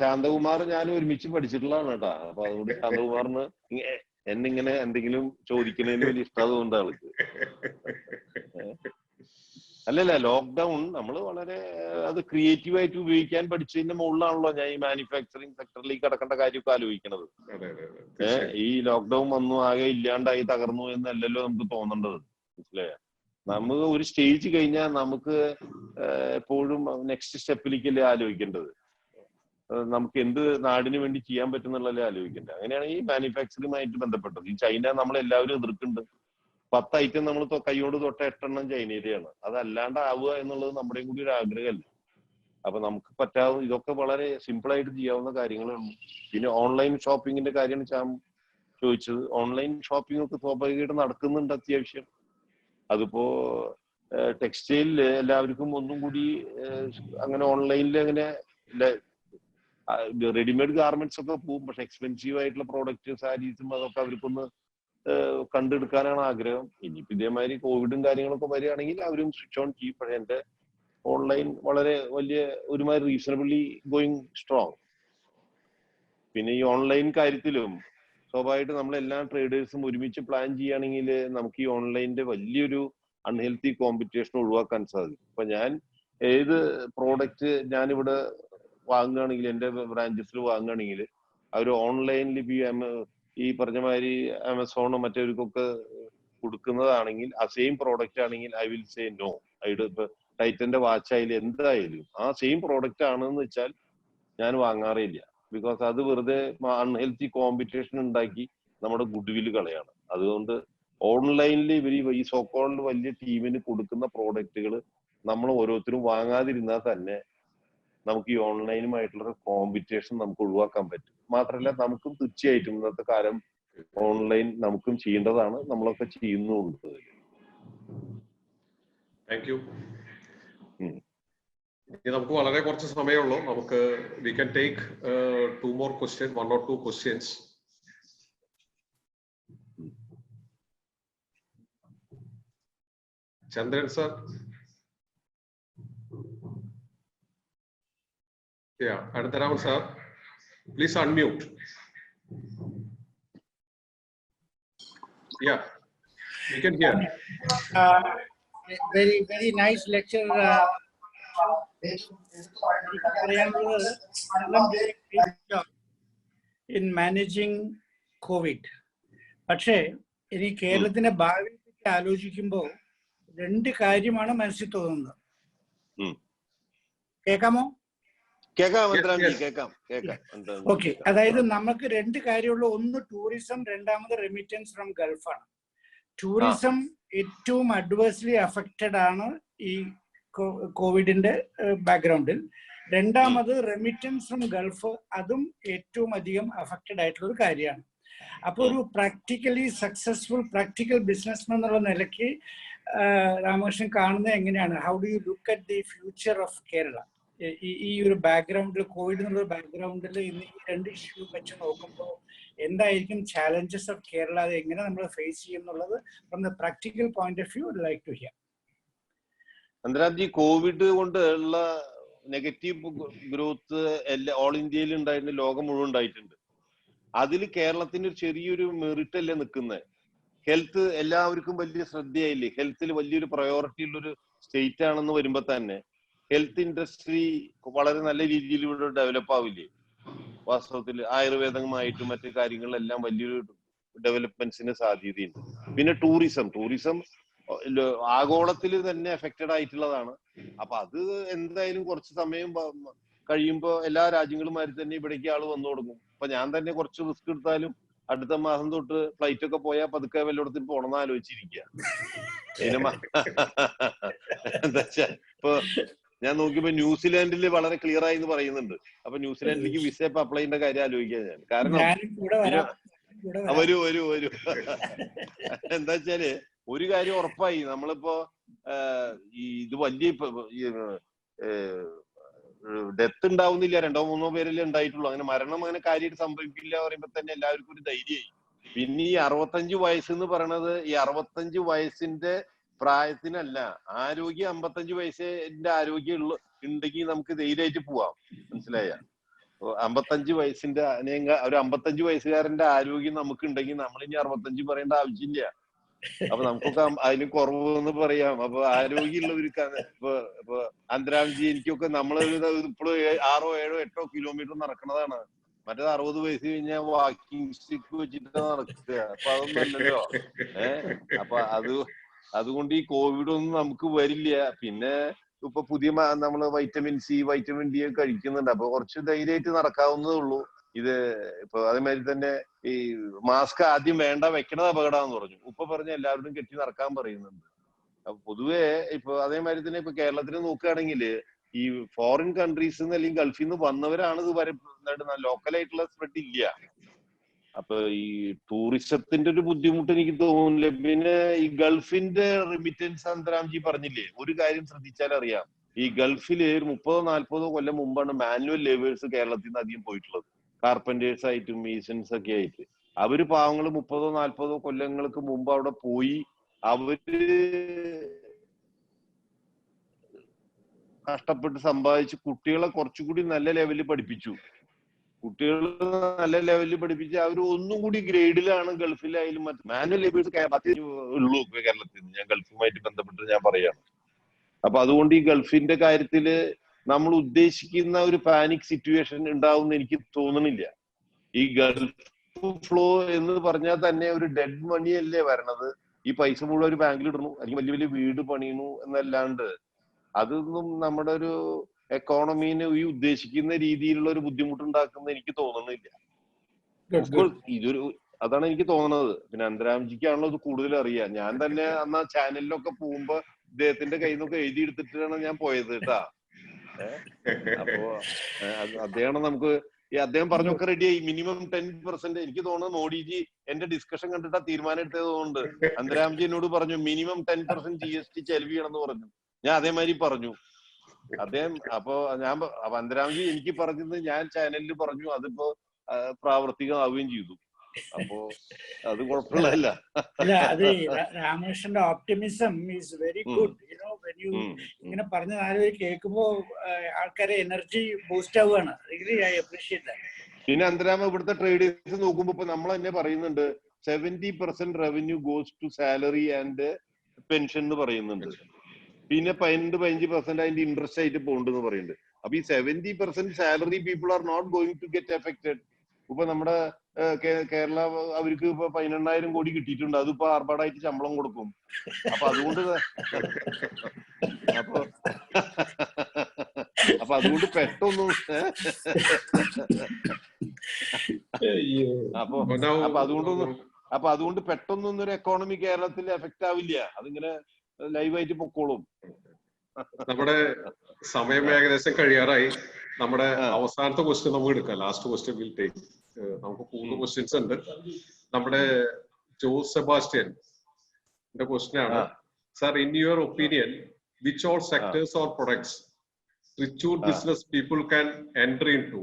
ശാന്തകുമാർ ഞാൻ ഒരുമിച്ച് പഠിച്ചിട്ടുള്ളതാണ് കേട്ടാ. അപ്പൊ അതുകൊണ്ട് ശാന്തകുമാറിന് എന്നിങ്ങനെ എന്തെങ്കിലും ചോദിക്കുന്നതിന് വലിയ ഇഷ്ടം അതുകൊണ്ട് ആൾക്ക്. അല്ലല്ല, ലോക്ക്ഡൌൺ നമ്മൾ വളരെ അത് ക്രിയേറ്റീവായിട്ട് ഉപയോഗിക്കാൻ പഠിച്ചതിന്റെ മുകളിലാണല്ലോ ഞാൻ ഈ മാനുഫാക്ചറിങ് സെക്ടറിലേക്ക് കടക്കേണ്ട കാര്യമൊക്കെ ആലോചിക്കുന്നത്. ഈ ലോക്ക്ഡൌൺ വന്നു ആകെ ഇല്ലാണ്ടായി തകർന്നു എന്നല്ലല്ലോ നമുക്ക് തോന്നേണ്ടത്. മനസ്സിലായ? നമുക്ക് ഒരു സ്റ്റേജ് കഴിഞ്ഞാൽ നമുക്ക് എപ്പോഴും നെക്സ്റ്റ് സ്റ്റെപ്പിലേക്കല്ലേ ആലോചിക്കേണ്ടത്. നമുക്ക് എന്ത് നാടിന് വേണ്ടി ചെയ്യാൻ പറ്റുന്നുള്ളതല്ലേ ആലോചിക്കേണ്ടത്. അങ്ങനെയാണ് ഈ മാനുഫാക്ചറിങ്ങുമായിട്ട് ബന്ധപ്പെട്ടത്. ഈ ചൈന നമ്മളെല്ലാവരും എതിർക്കുന്നുണ്ട്. 10 ഐറ്റം നമ്മൾ കൈയോട് തൊട്ട 8 എണ്ണം ചൈനയിലെയാണ്. അതല്ലാണ്ട് ആവുക എന്നുള്ളത് നമ്മുടെയും കൂടി ഒരു ആഗ്രഹമല്ല. അപ്പൊ നമുക്ക് പറ്റാവുന്ന ഇതൊക്കെ വളരെ സിമ്പിൾ ആയിട്ട് ചെയ്യാവുന്ന കാര്യങ്ങളാണ്. പിന്നെ ഓൺലൈൻ ഷോപ്പിങ്ങിന്റെ കാര്യം ചോദിച്ചത്. ഓൺലൈൻ ഷോപ്പിംഗ് ഒക്കെ സ്വാഭാവികമായിട്ട് നടക്കുന്നുണ്ട് അത്യാവശ്യം. അതിപ്പോ ടെക്സ്റ്റൈലില് എല്ലാവർക്കും ഒന്നും കൂടി അങ്ങനെ ഓൺലൈനിൽ അങ്ങനെ റെഡിമെയ്ഡ് ഗാർമെന്റ്സ് ഒക്കെ പോകും. പക്ഷെ എക്സ്പെൻസീവ് ആയിട്ടുള്ള പ്രോഡക്റ്റ് സാരീസും അതൊക്കെ അവർക്കൊന്ന് കണ്ടെടുക്കാനാണ് ആഗ്രഹം. ഇനിയിപ്പോ ഇതേമാതിരി കോവിഡും കാര്യങ്ങളൊക്കെ വരികയാണെങ്കിൽ അവരും സ്വിച്ച് ഓൺ ചെയ്യും. പക്ഷെ എന്റെ ഓൺലൈൻ വളരെ വലിയ ഒരുമാതിരി റീസണബിളി ഗോയിങ് സ്ട്രോങ്. പിന്നെ ഈ ഓൺലൈൻ കാര്യത്തിലും സ്വാഭാവികമായിട്ട് നമ്മളെല്ലാ ട്രേഡേഴ്സും ഒരുമിച്ച് പ്ലാൻ ചെയ്യുകയാണെങ്കിൽ നമുക്ക് ഈ ഓൺലൈനിന്റെ വലിയൊരു അൺഹെൽത്തി കോമ്പറ്റീഷൻ ഒഴിവാക്കാൻ സാധിക്കും. ഇപ്പൊ ഞാൻ ഏത് പ്രോഡക്റ്റ് ഞാനിവിടെ വാങ്ങുകയാണെങ്കിൽ, എന്റെ ബ്രാഞ്ചസിൽ വാങ്ങുകയാണെങ്കിൽ അവർ ഓൺലൈനിൽ ഈ പറഞ്ഞ മാതിരി ആമസോണോ മറ്റവർക്കൊക്കെ കൊടുക്കുന്നതാണെങ്കിൽ ആ സെയിം പ്രോഡക്റ്റ് ആണെങ്കിൽ ഐ വിൽ സേ നോ. ഇപ്പൊ ടൈറ്റന്റെ വാച്ച് ആയാലും എന്തായാലും ആ സെയിം പ്രോഡക്റ്റ് ആണെന്ന് വെച്ചാൽ ഞാൻ വാങ്ങാറില്ല. ബിക്കോസ് അത് വെറുതെ അൺഹെൽത്തി കോമ്പറ്റീഷൻ ഉണ്ടാക്കി നമ്മുടെ ഗുഡ് വിൽ കളയാണ്. അതുകൊണ്ട് ഓൺലൈനിൽ ഇവർ ഈ സോക്കോൾഡ് വലിയ ടീമിന് കൊടുക്കുന്ന പ്രോഡക്റ്റുകൾ നമ്മൾ ഓരോരുത്തരും വാങ്ങാതിരുന്നാൽ തന്നെ നമുക്ക് ഈ ഓൺലൈനുമായിട്ടുള്ള കോമ്പറ്റീഷൻ നമുക്ക് ഒഴിവാക്കാൻ പറ്റും. മാത്രമല്ല നമുക്കും തീർച്ചയായിട്ടും ഇന്നത്തെ കാലം ഓൺലൈൻ നമുക്കും ചെയ്യേണ്ടതാണ്, നമ്മളൊക്കെ ചെയ്യുന്നുണ്ട്. Thank you. ഇനി നമുക്ക് വളരെ കുറച്ച് സമയമുള്ളൂ. നമുക്ക് we can take 2 more questions, 1 or 2 questions. Chandran sir. Yeah, Anantaraman sir, please unmute. Yeah, we can hear. Very, very nice lecture. In managing COVID. പക്ഷേ ഇനി കേരളത്തിന്റെ ഭാവി ആലോചിക്കുമ്പോൾ 2 കാര്യമാണ് മനസ്സിൽ തോന്നുന്നത്. കേൾക്കാമോ? ഓക്കെ, അതായത് നമുക്ക് 2 കാര്യമുള്ള, ഒന്ന് ടൂറിസം, രണ്ടാമത് റെമിറ്റൻസ് ഫ്രം ഗൾഫാണ്. ടൂറിസം ഏറ്റവും അഡ്വേഴ്സ്ലി അഫക്റ്റഡ് ആണ് ഈ കോവിഡിന്റെ ബാക്ക്ഗ്രൗണ്ടിൽ. രണ്ടാമത് റെമിറ്റൻസ് ഫ്രം ഗൾഫ്, അതും ഏറ്റവും അധികം അഫക്റ്റഡ് ആയിട്ടുള്ള ഒരു കാര്യമാണ്. അപ്പോൾ ഒരു പ്രാക്ടിക്കലി സക്സസ്ഫുൾ പ്രാക്ടിക്കൽ ബിസിനസ്മാൻ എന്നുള്ള നിലയ്ക്ക് രാമകൃഷ്ണൻ കാണുന്നത് എങ്ങനെയാണ്? How do you look at the future of Kerala ഈ ഒരു ബാക്ക്ഗ്രൗണ്ടിൽ, കോവിഡ് എന്നുള്ള ബാക്ക്ഗ്രൗണ്ടിൽ ഇന്ന് ഈ 2 ഇഷ്യൂ വെച്ച് നോക്കുമ്പോൾ എന്തായിരിക്കും ചാലഞ്ചസ് ഓഫ് കേരള? അത് എങ്ങനെ നമ്മൾ ഫേസ് ചെയ്യുന്നുള്ളത് from the practical point of view like to hear. അന്തരാജ്, കോവിഡ് കൊണ്ട് ഉള്ള നെഗറ്റീവ് ഗ്രോത്ത് ഓൾ ഇന്ത്യയിൽ ഉണ്ടായിരുന്നു, ലോകം മുഴുവൻ ഉണ്ടായിട്ടുണ്ട്. അതിൽ കേരളത്തിന് ഒരു ചെറിയൊരു മെറിറ്റ് അല്ലേ നിൽക്കുന്നത്. ഹെൽത്ത് എല്ലാവർക്കും വലിയ ശ്രദ്ധയായില്ലേ, ഹെൽത്തിൽ വലിയൊരു പ്രയോറിറ്റി ഉള്ളൊരു സ്റ്റേറ്റ് ആണെന്ന് വരുമ്പോ തന്നെ ഹെൽത്ത് ഇൻഡസ്ട്രി വളരെ നല്ല രീതിയിൽ ഇവിടെ ഡെവലപ്പ് ആവില്ലേ? വാസ്തവത്തിൽ ആയുർവേദമായിട്ടും മറ്റു കാര്യങ്ങളിലെല്ലാം വലിയൊരു ഡെവലപ്മെന്റ്സിന് സാധ്യതയുണ്ട്. പിന്നെ ടൂറിസം ആഗോളത്തിൽ തന്നെ എഫക്റ്റഡ് ആയിട്ടുള്ളതാണ്. അപ്പൊ അത് എന്തായാലും കുറച്ച് സമയം കഴിയുമ്പോൾ എല്ലാ രാജ്യങ്ങളുമാരി തന്നെ ഇവിടേക്ക് ആള് വന്നു തുടങ്ങും. അപ്പൊ ഞാൻ തന്നെ കുറച്ച് റിസ്ക് എടുത്താലും അടുത്ത മാസം തൊട്ട് ഫ്ലൈറ്റ് ഒക്കെ പോയാൽ പതുക്കെ വല്ലയിടത്തും പോണെന്ന് ആലോചിച്ചിരിക്കുക. എന്താ വെച്ചാ ഇപ്പൊ ഞാൻ നോക്കിയപ്പോ ന്യൂസിലാൻഡിൽ വളരെ ക്ലിയർ ആയി എന്ന് പറയുന്നുണ്ട്. അപ്പൊ ന്യൂസിലാൻഡിലേക്ക് വിസ ഇപ്പൊ അപ്ലൈ ചെയ്യേണ്ട കാര്യം ആലോചിക്കാൻ ഞാൻ. കാരണം വരൂ എന്താ വെച്ചാല് ഒരു കാര്യം ഉറപ്പായി, നമ്മളിപ്പോ ഇത് വലിയ ഡെത്ത് ഉണ്ടാവുന്നില്ല, 2-3 പേരല്ലേ ഉണ്ടായിട്ടുള്ളൂ. അങ്ങനെ മരണം അങ്ങനെ കാര്യമായിട്ട് സംഭവിക്കില്ല പറയുമ്പോ തന്നെ എല്ലാവർക്കും ഒരു ധൈര്യമായി. പിന്നെ ഈ 65 വയസ്സ് എന്ന് പറയണത് ഈ 65 വയസ്സിന്റെ പ്രായത്തിനല്ല, ആരോഗ്യം 55 വയസ്സിന്റെ ആരോഗ്യം ഉണ്ടെങ്കിൽ നമുക്ക് ധൈര്യമായിട്ട് പോവാം. മനസ്സിലായ? 55 വയസ്സിന്റെ ഒരു 55 വയസ്സുകാരന്റെ ആരോഗ്യം നമുക്ക് ഉണ്ടെങ്കിൽ നമ്മളിനി 65 പറയേണ്ട ആവശ്യമില്ല. അപ്പൊ നമുക്കൊക്കെ അതിന് കുറവെന്ന് പറയാം. അപ്പൊ ആരോഗ്യമുള്ളവർക്ക് ഇപ്പൊ അന്തരാജി എനിക്കൊക്കെ നമ്മളൊരു ഇപ്പോഴും 6-7-8 കിലോമീറ്റർ നടക്കുന്നതാണ്. മറ്റേത് 60 വയസ്സ് കഴിഞ്ഞാൽ വാക്കിംഗ് സ്റ്റിക്ക് വെച്ചിട്ട് നടക്കുക. അപ്പൊ അതൊന്നും അല്ലല്ലോ. അപ്പൊ അതുകൊണ്ട് ഈ കോവിഡ് ഒന്നും നമുക്ക് വരില്ല. പിന്നെ ഇപ്പൊ പുതിയ നമ്മള് വൈറ്റമിൻ സി, വൈറ്റമിൻ ഡി ഒക്കെ കഴിക്കുന്നുണ്ട്. അപ്പൊ കുറച്ച് ധൈര്യമായിട്ട് നടക്കാവുന്നതേ ഉള്ളൂ. ഇത് ഇപ്പൊ അതേമാതിരി തന്നെ ഈ മാസ്ക് ആദ്യം വേണ്ട, വെക്കണത് അപകടമാണെന്ന് പറഞ്ഞു. ഇപ്പൊ പറഞ്ഞ എല്ലാവരും കെട്ടി നടക്കാൻ പറയുന്നുണ്ട്. അപ്പൊ പൊതുവെ ഇപ്പൊ അതേമാതിരി തന്നെ ഇപ്പൊ കേരളത്തിൽ നോക്കുകയാണെങ്കിൽ ഈ ഫോറിൻ കൺട്രീസ് അല്ലെങ്കിൽ ഗൾഫിൽ നിന്ന് വന്നവരാണ് ഇത് ലോക്കലായിട്ടുള്ള സ്പ്രെഡ് ഇല്ല. അപ്പൊ ഈ ടൂറിസത്തിന്റെ ഒരു ബുദ്ധിമുട്ട് എനിക്ക് തോന്നുന്നില്ല. പിന്നെ ഈ ഗൾഫിന്റെ റെമിറ്റൻസ് അന്തരാംജി പറഞ്ഞില്ലേ, ഒരു കാര്യം ശ്രദ്ധിച്ചാൽ അറിയാം, ഈ ഗൾഫില് 30-40 കൊല്ലം മുമ്പാണ് മാനുവൽ ലേബേഴ്സ് കേരളത്തിൽ നിന്ന് അധികം പോയിട്ടുള്ളത്. കാർപ്പന്റേഴ്സ് ആയിട്ടും മീസൺസ് ഒക്കെ ആയിട്ട്. അവര് പാവങ്ങൾ 30-40 കൊല്ലങ്ങൾക്ക് മുമ്പ് അവിടെ പോയി അവര് കഷ്ടപ്പെട്ട് സമ്പാദിച്ച് കുട്ടികളെ കുറച്ചുകൂടി നല്ല ലെവലിൽ പഠിപ്പിച്ചു. കുട്ടികൾ നല്ല ലെവലിൽ പഠിപ്പിച്ച് അവർ ഒന്നും കൂടി ഗ്രേഡിലാണ് ഗൾഫിലായാലും മറ്റു മാനുവൽ ലേബേഴ്സ് ഉള്ളൂ കേരളത്തിൽ നിന്ന്. ഞാൻ ഗൾഫുമായിട്ട് ബന്ധപ്പെട്ട് ഞാൻ പറയാണ്. അപ്പൊ അതുകൊണ്ട് ഈ ഗൾഫിന്റെ കാര്യത്തില് നമ്മൾ ഉദ്ദേശിക്കുന്ന ഒരു പാനിക് സിറ്റുവേഷൻ ഉണ്ടാവും എനിക്ക് തോന്നണില്ല. ഈ ഗൾഫ് ഫ്ലോ എന്ന് പറഞ്ഞാൽ തന്നെ ഒരു ഡെഡ് മണി അല്ലേ വരണത്. ഈ പൈസ മുഴുവൻ ഒരു ബാങ്കിൽ ഇടണു, അല്ലെങ്കിൽ വലിയ വലിയ വീട് പണിയണു എന്നല്ലാണ്ട് അതൊന്നും നമ്മുടെ ഒരു എക്കോണമീനെ ഈ ഉദ്ദേശിക്കുന്ന രീതിയിലുള്ള ഒരു ബുദ്ധിമുട്ടുണ്ടാക്കുന്ന എനിക്ക് തോന്നുന്നില്ല. ഇതൊരു അതാണ് എനിക്ക് തോന്നുന്നത്. പിന്നെ അന്തരാംജിക്കാണല്ലോ ഇത് കൂടുതൽ അറിയാം. ഞാൻ തന്നെ അന്ന് ആ ചാനലിലൊക്കെ പോകുമ്പോ ഇദ്ദേഹത്തിന്റെ കയ്യിൽ നിന്നൊക്കെ എഴുതി എടുത്തിട്ടാണ് ഞാൻ പോയത് കേട്ടാ. അപ്പോ അദ്ദേഹം നമുക്ക് അദ്ദേഹം പറഞ്ഞൊക്കെ റെഡിയായി. മിനിമം 10%. എനിക്ക് തോന്നുന്നത് മോഡിജി എന്റെ ഡിസ്കഷൻ കണ്ടിട്ടാ തീരുമാനം എടുത്തതുകൊണ്ട് അന്തരാംജി എന്നോട് പറഞ്ഞു മിനിമം 10% GST ചെലവ് ചെയ്യണമെന്ന് പറഞ്ഞു. ഞാൻ അതേമാതിരി പറഞ്ഞു. അദ്ദേഹം അപ്പൊ അന്തരാംജി എനിക്ക് പറഞ്ഞത് ഞാൻ ചാനലിൽ പറഞ്ഞു, അതിപ്പോ പ്രാവർത്തികമാവുകയും ചെയ്തു. അപ്പോ അത് കുഴപ്പമുള്ളതല്ല. അല്ല, അത് രാമകൃഷ്ണന്റെ optimism is very good. You know when you ഇങ്ങനെ പറഞ്ഞ നാലുപേര് കേൾക്കുമ്പോ ആൾക്കാരെ എനർജി ബൂസ്റ്റ് ആവുകയാണ്. Really I appreciate that. പിന്നെ അന്തരാമ ഇവിടുത്തെ ട്രേഡേഴ്സ് നോക്കുമ്പോ ഇപ്പൊ നമ്മൾ തന്നെ പറയുന്നുണ്ട് 70% revenue goes to salary and pension എന്ന് പറയുന്നുണ്ട്. പിന്നെ 15% അതിന്റെ ഇൻട്രസ്റ്റ് ആയിട്ട് പോകണ്ടെന്ന് പറയുന്നുണ്ട്. അപ്പൊ ഈ 70% salary people are not going to get affected. ഇപ്പൊ നമ്മുടെ കേരള അവർക്ക് ഇപ്പൊ 11,000 കോടി കിട്ടിയിട്ടുണ്ട്. അതിപ്പോ ആർഭാടായിട്ട് ശമ്പളം കൊടുക്കും. അപ്പൊ അതുകൊണ്ട് അതുകൊണ്ട് പെട്ടൊന്നും അതുകൊണ്ട് പെട്ടെന്നൊന്നും ഒരു എക്കോണമി കേരളത്തിൽ എഫക്ട് ആവില്ല. അതിങ്ങനെ ലൈവായിട്ട് പൊക്കോളും. നമ്മുടെ സമയം ഏകദേശം കഴിയാറായി. നമ്മുടെ അവസാനത്തെ ക്വസ്റ്റ്യൻ നമുക്ക് എടുക്കാം. Last question will take. നമുക്ക് 3 ക്വസ്റ്റ്യൻസ് ഉണ്ട്. നമ്മുടെ ജോസ് സെബാസ്റ്റ്യന്റെ ക്വസ്റ്റ്യൻ ആണ്, sir, in your opinion which all sectors or products which would business people can enter into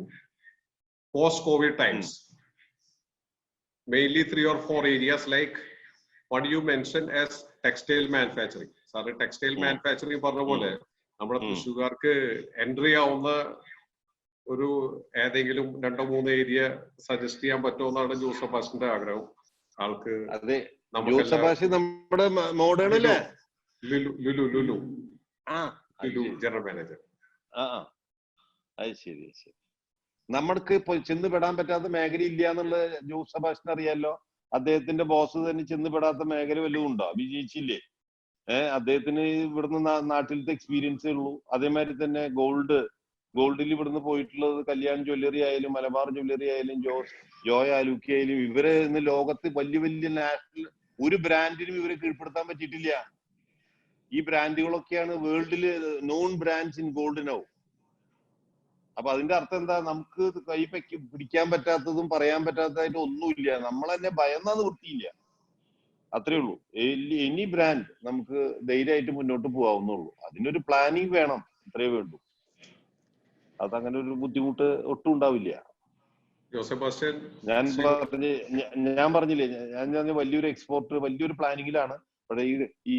post Covid times? Mainly 3 or 4 areas like what you mentioned as textile manufacturing. Sir textile manufacturing പറഞ്ഞ പോലെ നമ്മുടെ തൃശ്ശൂർക്കാർക്ക് entry ആവുന്ന ഒരു ഏതെങ്കിലും 2-3 area suggest ചെയ്യാൻ പറ്റുമെന്നാണ് ജോസ് സെബാസ്റ്റ്യന്റെ ആഗ്രഹം. ആൾക്ക് നമ്മുടെ മോഡേൺ അല്ലേ, ലുലു ജനറൽ മാനേജർ. അത് ശരി. നമ്മൾക്ക് ചെന്ന് പെടാൻ പറ്റാത്ത മേഖല ഇല്ല എന്നുള്ളത് ജോസ് സെബാസ്റ്റ്യൻ അറിയാലോ. അദ്ദേഹത്തിന്റെ ബോസ് തന്നെ ചെന്ന് പെടാത്ത മേഖല വല്ലതും ഉണ്ടോ? വിജയിച്ചില്ലേ? അദ്ദേഹത്തിന് ഇവിടുന്ന് നാട്ടിലത്തെ എക്സ്പീരിയൻസേ ഉള്ളൂ. അതേമാതിരി തന്നെ ഗോൾഡിൽ ഇവിടുന്ന് പോയിട്ടുള്ളത് കല്യാൺ ജ്വല്ലറി ആയാലും മലബാർ ജ്വല്ലറി ആയാലും ജോയ് ആലൂക്കി ആയാലും ഇവരെ ഇന്ന് ലോകത്ത് വലിയ വലിയ നാഷണൽ ഒരു ബ്രാൻഡിനും ഇവരെ കീഴ്പ്പെടുത്താൻ പറ്റിയിട്ടില്ല. ഈ ബ്രാൻഡുകളൊക്കെയാണ് വേൾഡില് known brands in gold now. അപ്പൊ അതിന്റെ അർത്ഥം എന്താ? നമുക്ക് കൈ പിടിക്കാൻ പറ്റാത്തതും പറയാൻ പറ്റാത്തതായിട്ട് ഒന്നുമില്ല. നമ്മൾ തന്നെ ഭയന്നാന്ന് വൃത്തിയില്ല. അത്രേ ഉള്ളൂ. എനി ബ്രാൻഡ് നമുക്ക് ധൈര്യമായിട്ട് മുന്നോട്ട് പോകാവുന്നുള്ളൂ. അതിനൊരു പ്ലാനിങ് വേണം, അത്രേ വേണ്ടൂ. അതങ്ങനെ ഒരു ബുദ്ധിമുട്ട് ഒട്ടും ഉണ്ടാവില്ല. ഞാൻ പറഞ്ഞില്ലേ, ഞാൻ വലിയൊരു എക്സ്പോർട്ട് വലിയൊരു പ്ലാനിങ്ങിലാണ്. പക്ഷേ ഈ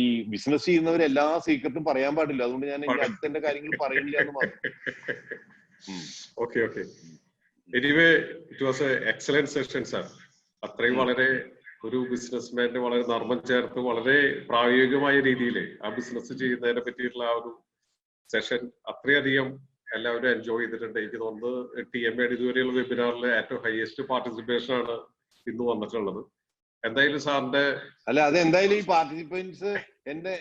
ഈ ബിസിനസ് ചെയ്യുന്നവർ എല്ലാ സീക്രട്ടും പറയാൻ പാടില്ല. അതുകൊണ്ട് ഞാൻ അടുത്ത കാര്യങ്ങൾ പറയുന്നില്ല എന്ന് മാത്രം. Anyway it was A excellent session sir. അത്രയും വളരെ ഒരു ബിസിനസ്മാന്റെ വളരെ നർമ്മം ചേർത്ത് വളരെ പ്രായോഗികമായ രീതിയിൽ ആ ബിസിനസ് ചെയ്യുന്നതിനെ പറ്റിയിട്ടുള്ള ആ ഒരു സെഷൻ അത്രയധികം എല്ലാവരും എൻജോയ് ചെയ്തിട്ടുണ്ട്. എനിക്ക് തോന്നുന്നത് TMA ഇതുവരെയുള്ള വെബിനാറിലെ ഏറ്റവും ഹയസ്റ്റ് പാർട്ടിസിപ്പേഷൻ ആണ് ഇന്ന് വന്നിട്ടുള്ളത്. എന്തായാലും സാറിന്റെ അതെന്തായാലും ഈ പാർട്ടിസിപ്പൻസ്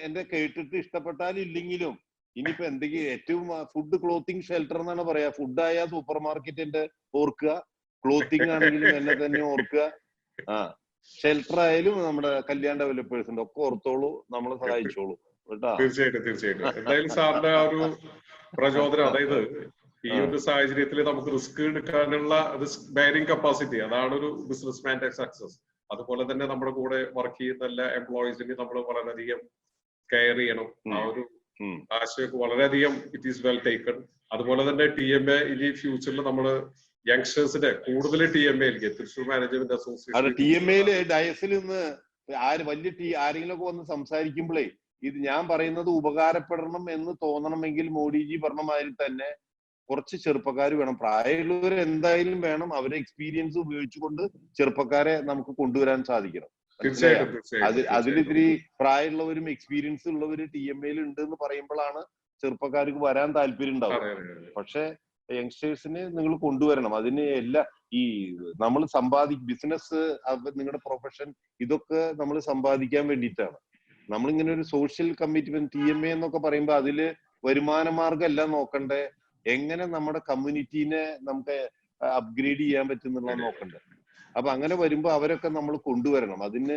എന്റെ കേട്ടിട്ട് ഇഷ്ടപ്പെട്ടാലും ഇല്ലെങ്കിലും ഇനിയിപ്പോ എന്തെങ്കിലും ഏറ്റവും ഫുഡ് ക്ലോത്തിങ് ഷെൽട്ടർ എന്നാണ് പറയാ. ഫുഡായ സൂപ്പർ മാർക്കറ്റിന്റെ ഓർക്കുക, ക്ലോത്തിങ് ആണെങ്കിലും എന്നെ തന്നെ ഓർക്കുക. ഷെൽട്ടർ ആയാലും നമ്മുടെ കല്യാൺ ഡെവലപ്പേഴ്സിന്റെ ഒക്കെ ഓർത്തോളൂ, നമ്മളെ സഹായിച്ചോളൂ കേട്ടോ. തീർച്ചയായിട്ടും. എന്തായാലും സാറിന്റെ ആ ഒരു പ്രചോദനം, അതായത് ഈ ഒരു സാഹചര്യത്തിൽ നമുക്ക് റിസ്ക് എടുക്കാനുള്ള റിസ്ക് ബെയറിംഗ് കപ്പാസിറ്റി, അതാണ് ഒരു ബിസിനസ്മാന്റെ സക്സസ്. അതുപോലെ തന്നെ നമ്മുടെ കൂടെ വർക്ക് ചെയ്യുന്ന എല്ലാ എംപ്ലോയീസിനെ നമ്മൾ വളരെയധികം കെയർ ചെയ്യണം. ആ ഒരു ആശയമൊക്കെ വളരെയധികം ഇറ്റ് ഈസ് വെൽ ടേക്കൺ. അതുപോലെ തന്നെ TMA ഇനി ഫ്യൂച്ചറിൽ നമ്മൾ യങ്സ്റ്റേഴ്സിന്റെ കൂടുതൽ TMA തൃശ്ശൂർ മാനേജ്മെന്റ് അസോസിയേഷൻ TMAയില് ഡയസിൽ നിന്ന് ആരെങ്കിലും ഒക്കെ വന്ന് സംസാരിക്കുമ്പോഴേ ഇത് ഞാൻ പറയുന്നത് ഉപകാരപ്പെടണം എന്ന് തോന്നണമെങ്കിൽ മോഡിജി പറഞ്ഞ മാതിരി തന്നെ കുറച്ച് ചെറുപ്പക്കാർ വേണം. പ്രായമുള്ളവർ എന്തായാലും വേണം. അവരെ എക്സ്പീരിയൻസ് ഉപയോഗിച്ചുകൊണ്ട് ചെറുപ്പക്കാരെ നമുക്ക് കൊണ്ടുവരാൻ സാധിക്കണം. അതിലിത്തിരി പ്രായമുള്ളവരും എക്സ്പീരിയൻസ് ഉള്ളവര് TMAയിൽ ഉണ്ട് എന്ന് പറയുമ്പോഴാണ് ചെറുപ്പക്കാർക്ക് വരാൻ താല്പര്യം ഉണ്ടാവും. പക്ഷെ യങ്സ്റ്റേഴ്സിന് നിങ്ങൾ കൊണ്ടുവരണം. അതിന് ഈ നമ്മൾ ബിസിനസ്, നിങ്ങളുടെ പ്രൊഫഷൻ, ഇതൊക്കെ നമ്മൾ സമ്പാദിക്കാൻ വേണ്ടിയിട്ടാണ്. നമ്മളിങ്ങനെ ഒരു സോഷ്യൽ കമ്മിറ്റ്മെന്റ് TMA എന്നൊക്കെ പറയുമ്പോൾ അതില് വരുമാന മാർഗം എല്ലാം നോക്കണ്ടേ, എങ്ങനെ നമ്മുടെ കമ്മ്യൂണിറ്റീനെ നമുക്ക് അപ്ഗ്രേഡ് ചെയ്യാൻ പറ്റുന്നുള്ള നോക്കണ്ടേ. അപ്പൊ അങ്ങനെ വരുമ്പോ അവരൊക്കെ നമ്മൾ കൊണ്ടുവരണം. അതിന്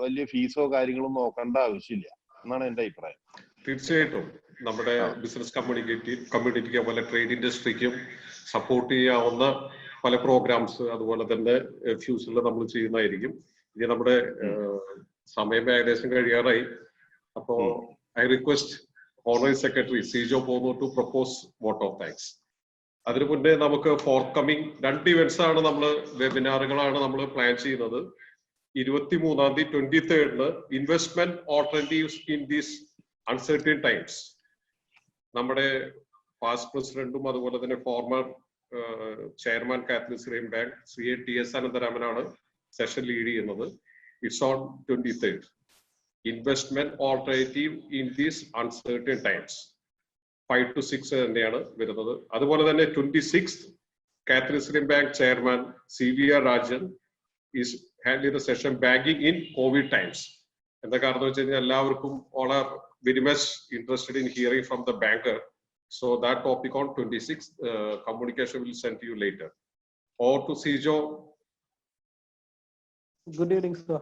വലിയ ഫീസോ കാര്യങ്ങളോ നോക്കേണ്ട ആവശ്യമില്ല എന്നാണ് എന്റെ അഭിപ്രായം. തീർച്ചയായിട്ടും നമ്മുടെ ബിസിനസ് കമ്മ്യൂണിറ്റിക്ക് അതുപോലെ ട്രേഡ് ഇൻഡസ്ട്രിക്കും സപ്പോർട്ട് ചെയ്യാവുന്ന പല പ്രോഗ്രാംസ് അതുപോലെ തന്നെ ഫ്യൂച്ചറിൽ നമ്മൾ ചെയ്യുന്നതായിരിക്കും. ഇനി നമ്മുടെ സമയം ഏകദേശം കഴിയാറായി. അപ്പോ I request honorary secretary Sijo Ponnoor to propose vote of thanks. അതിനു മുന്നേ നമുക്ക് ഫോർത്ത് കമ്മിങ് 2 ഇവന്റ്സ് ആണ്, വെബിനാറുകളാണ് നമ്മൾ പ്ലാൻ ചെയ്യുന്നത്. 23-ാം തീയതി 23rd investment alternatives in these uncertain times. നമ്മുടെ പാസ്റ്റ് പ്രസിഡന്റും അതുപോലെ തന്നെ former chairman Catholic Syrian Bank Shri TS അനന്തരാമനാണ് സെഷൻ ലീഡ് ചെയ്യുന്നത്. It's on 23rd. Investment alternative in these uncertain times 5 to 6 തന്നെയാണ് വരുന്നത്. അതുപോലെ തന്നെ 26th Catholic Syrian Bank chairman CVR Rajan is handling the session banking in Covid times. എന്താ കാരണം വെച്ച് കഴിഞ്ഞാൽ എല്ലാവർക്കും all are very much interested in hearing from the banker. So that topic on 26th, communication will send to you later. Or to Sijo. Good evening, sir.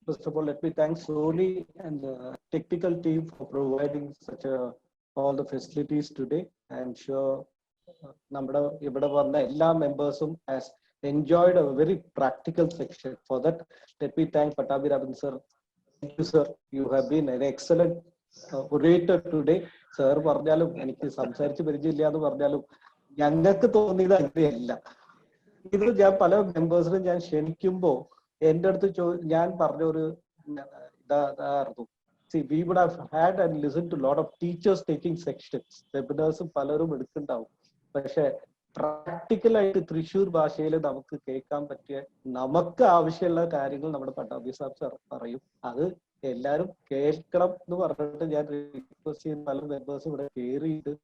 First of all, let me thank Sony and the technical team for providing all the facilities today. I'm sure ഇവിടെ വന്ന എല്ലാ മെമ്പേഴ്സും has enjoyed a very practical section. For that, let me thank Pattabhiraman sir. Thank you, sir. You have been an excellent orator today. Sir പറഞ്ഞാലും എനിക്ക് സംസാരിച്ച് പരിചയമില്ല എന്ന് പറഞ്ഞാലും ഞങ്ങൾക്ക് തോന്നിയത് അങ്ങനെയല്ല. ഇത് ഞാൻ പല മെമ്പേഴ്സിനും ഞാൻ ക്ഷണിക്കുമ്പോ എന്റെ അടുത്ത് ഞാൻ പറഞ്ഞ ഒരു ഇതായിരുന്നു. See, we would have had and listened to a lot of teachers taking sections. Webinars പലരും എടുക്കുന്നുണ്ടാവും. പക്ഷെ പ്രാക്ടിക്കലായിട്ട് തൃശ്ശൂർ ഭാഷയിൽ നമുക്ക് കേൾക്കാൻ പറ്റിയ നമുക്ക് ആവശ്യമുള്ള കാര്യങ്ങൾ നമ്മുടെ പട്ടാഭി സാബ് സാർ പറയും. അത് എല്ലാരും കേൾക്കണം എന്ന് പറഞ്ഞിട്ട് ഞാൻ റിക്വസ്റ്റ് ചെയ്യുന്ന പല മെമ്പേഴ്സും ഇവിടെ കയറിയിട്ട്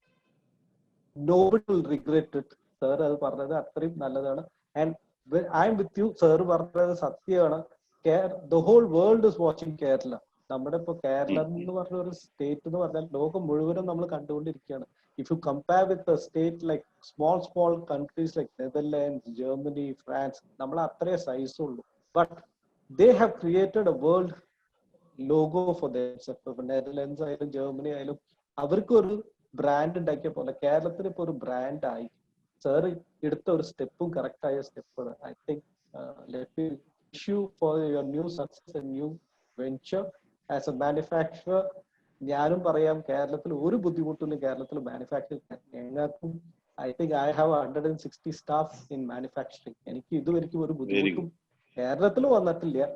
nobody will regret it. Sir അത് പറഞ്ഞത് അത്രയും നല്ലതാണ്. And I M with you. Sir പറഞ്ഞത് സത്യമാണ്. the whole world is watching Kerala. നമ്മുടെ ഇപ്പൊ കേരളം എന്ന് പറഞ്ഞ ഒരു സ്റ്റേറ്റ് എന്ന് പറഞ്ഞാൽ ലോകം മുഴുവനും നമ്മൾ കണ്ടുകൊണ്ടിരിക്കുകയാണ്. If you compare with a state like small countries like Netherlands, Germany, France, നമ്മൾ അത്രേ സൈസ് ഉള്ളൂ. But they have created a world logo for themselves. ഇപ്പൊ നെതർലാൻഡ്സ് ആയാലും ജർമ്മനി ആയാലും അവർക്ക് ഒരു ബ്രാൻഡ് ഉണ്ടാക്കിയ പോലെ കേരളത്തിന് ഇപ്പൊ ഒരു ബ്രാൻഡ് ആയി. സാർ എടുത്ത ഒരു സ്റ്റെപ്പും കറക്റ്റ് ആയ സ്റ്റെപ്പാണ്. I think let me wish you for your new success and new venture. As a manufacturer, ഞാനും പറയാം കേരളത്തിൽ ഒരു ബുദ്ധിമുട്ടില്ല. കേരളത്തിൽ മാനുഫാക്ചറിങ് ഞങ്ങൾക്കും I think I have 160 staff in manufacturing. എനിക്ക് ഇതുവരെയ്ക്കും ഒരു ബുദ്ധിമുട്ടും കേരളത്തിൽ വന്നിട്ടില്ല.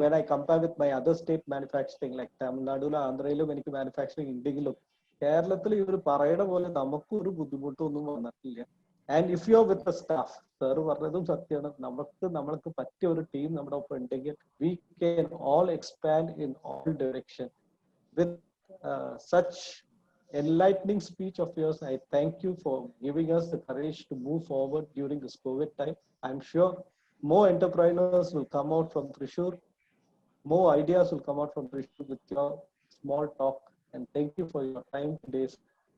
When I compare with my other state manufacturing like തമിഴ്നാടും ആന്ധ്രയിലും എനിക്ക് മാനുഫാക്ചറിങ് ഉണ്ടെങ്കിലും കേരളത്തിൽ ഇവർ പറയണ പോലെ നമുക്കും ഒരു ബുദ്ധിമുട്ടൊന്നും വന്നിട്ടില്ല. And if you are with the staff, sir പറഞ്ഞതും സത്യമാണ്. നമ്മൾക്ക് പറ്റിയ ഒരു ടീം നമ്മുടെ ഒപ്പം ഉണ്ടെങ്കിൽ we can all expand in all direction. With such enlightening speech of yours, I thank you for giving us the courage to move forward during this COVID time. I'm sure more entrepreneurs will come out from Thrissur. More ideas will come out from Thrissur with your small talk. And thank you for your time today.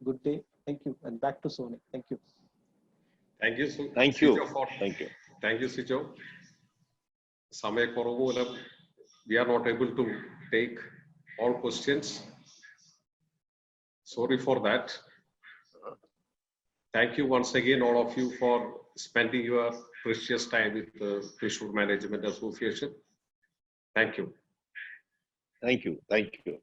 Good day. Thank you. And back to Sony. Thank you. Thank you. Thank you. Thank you, Sijo. സമയക്കുറവ് മൂലം we are not able to take all questions. Sorry for that. Thank you once again, all of you, for spending your precious time with the Thrissur Management Association. Thank you. Thank you. Thank you.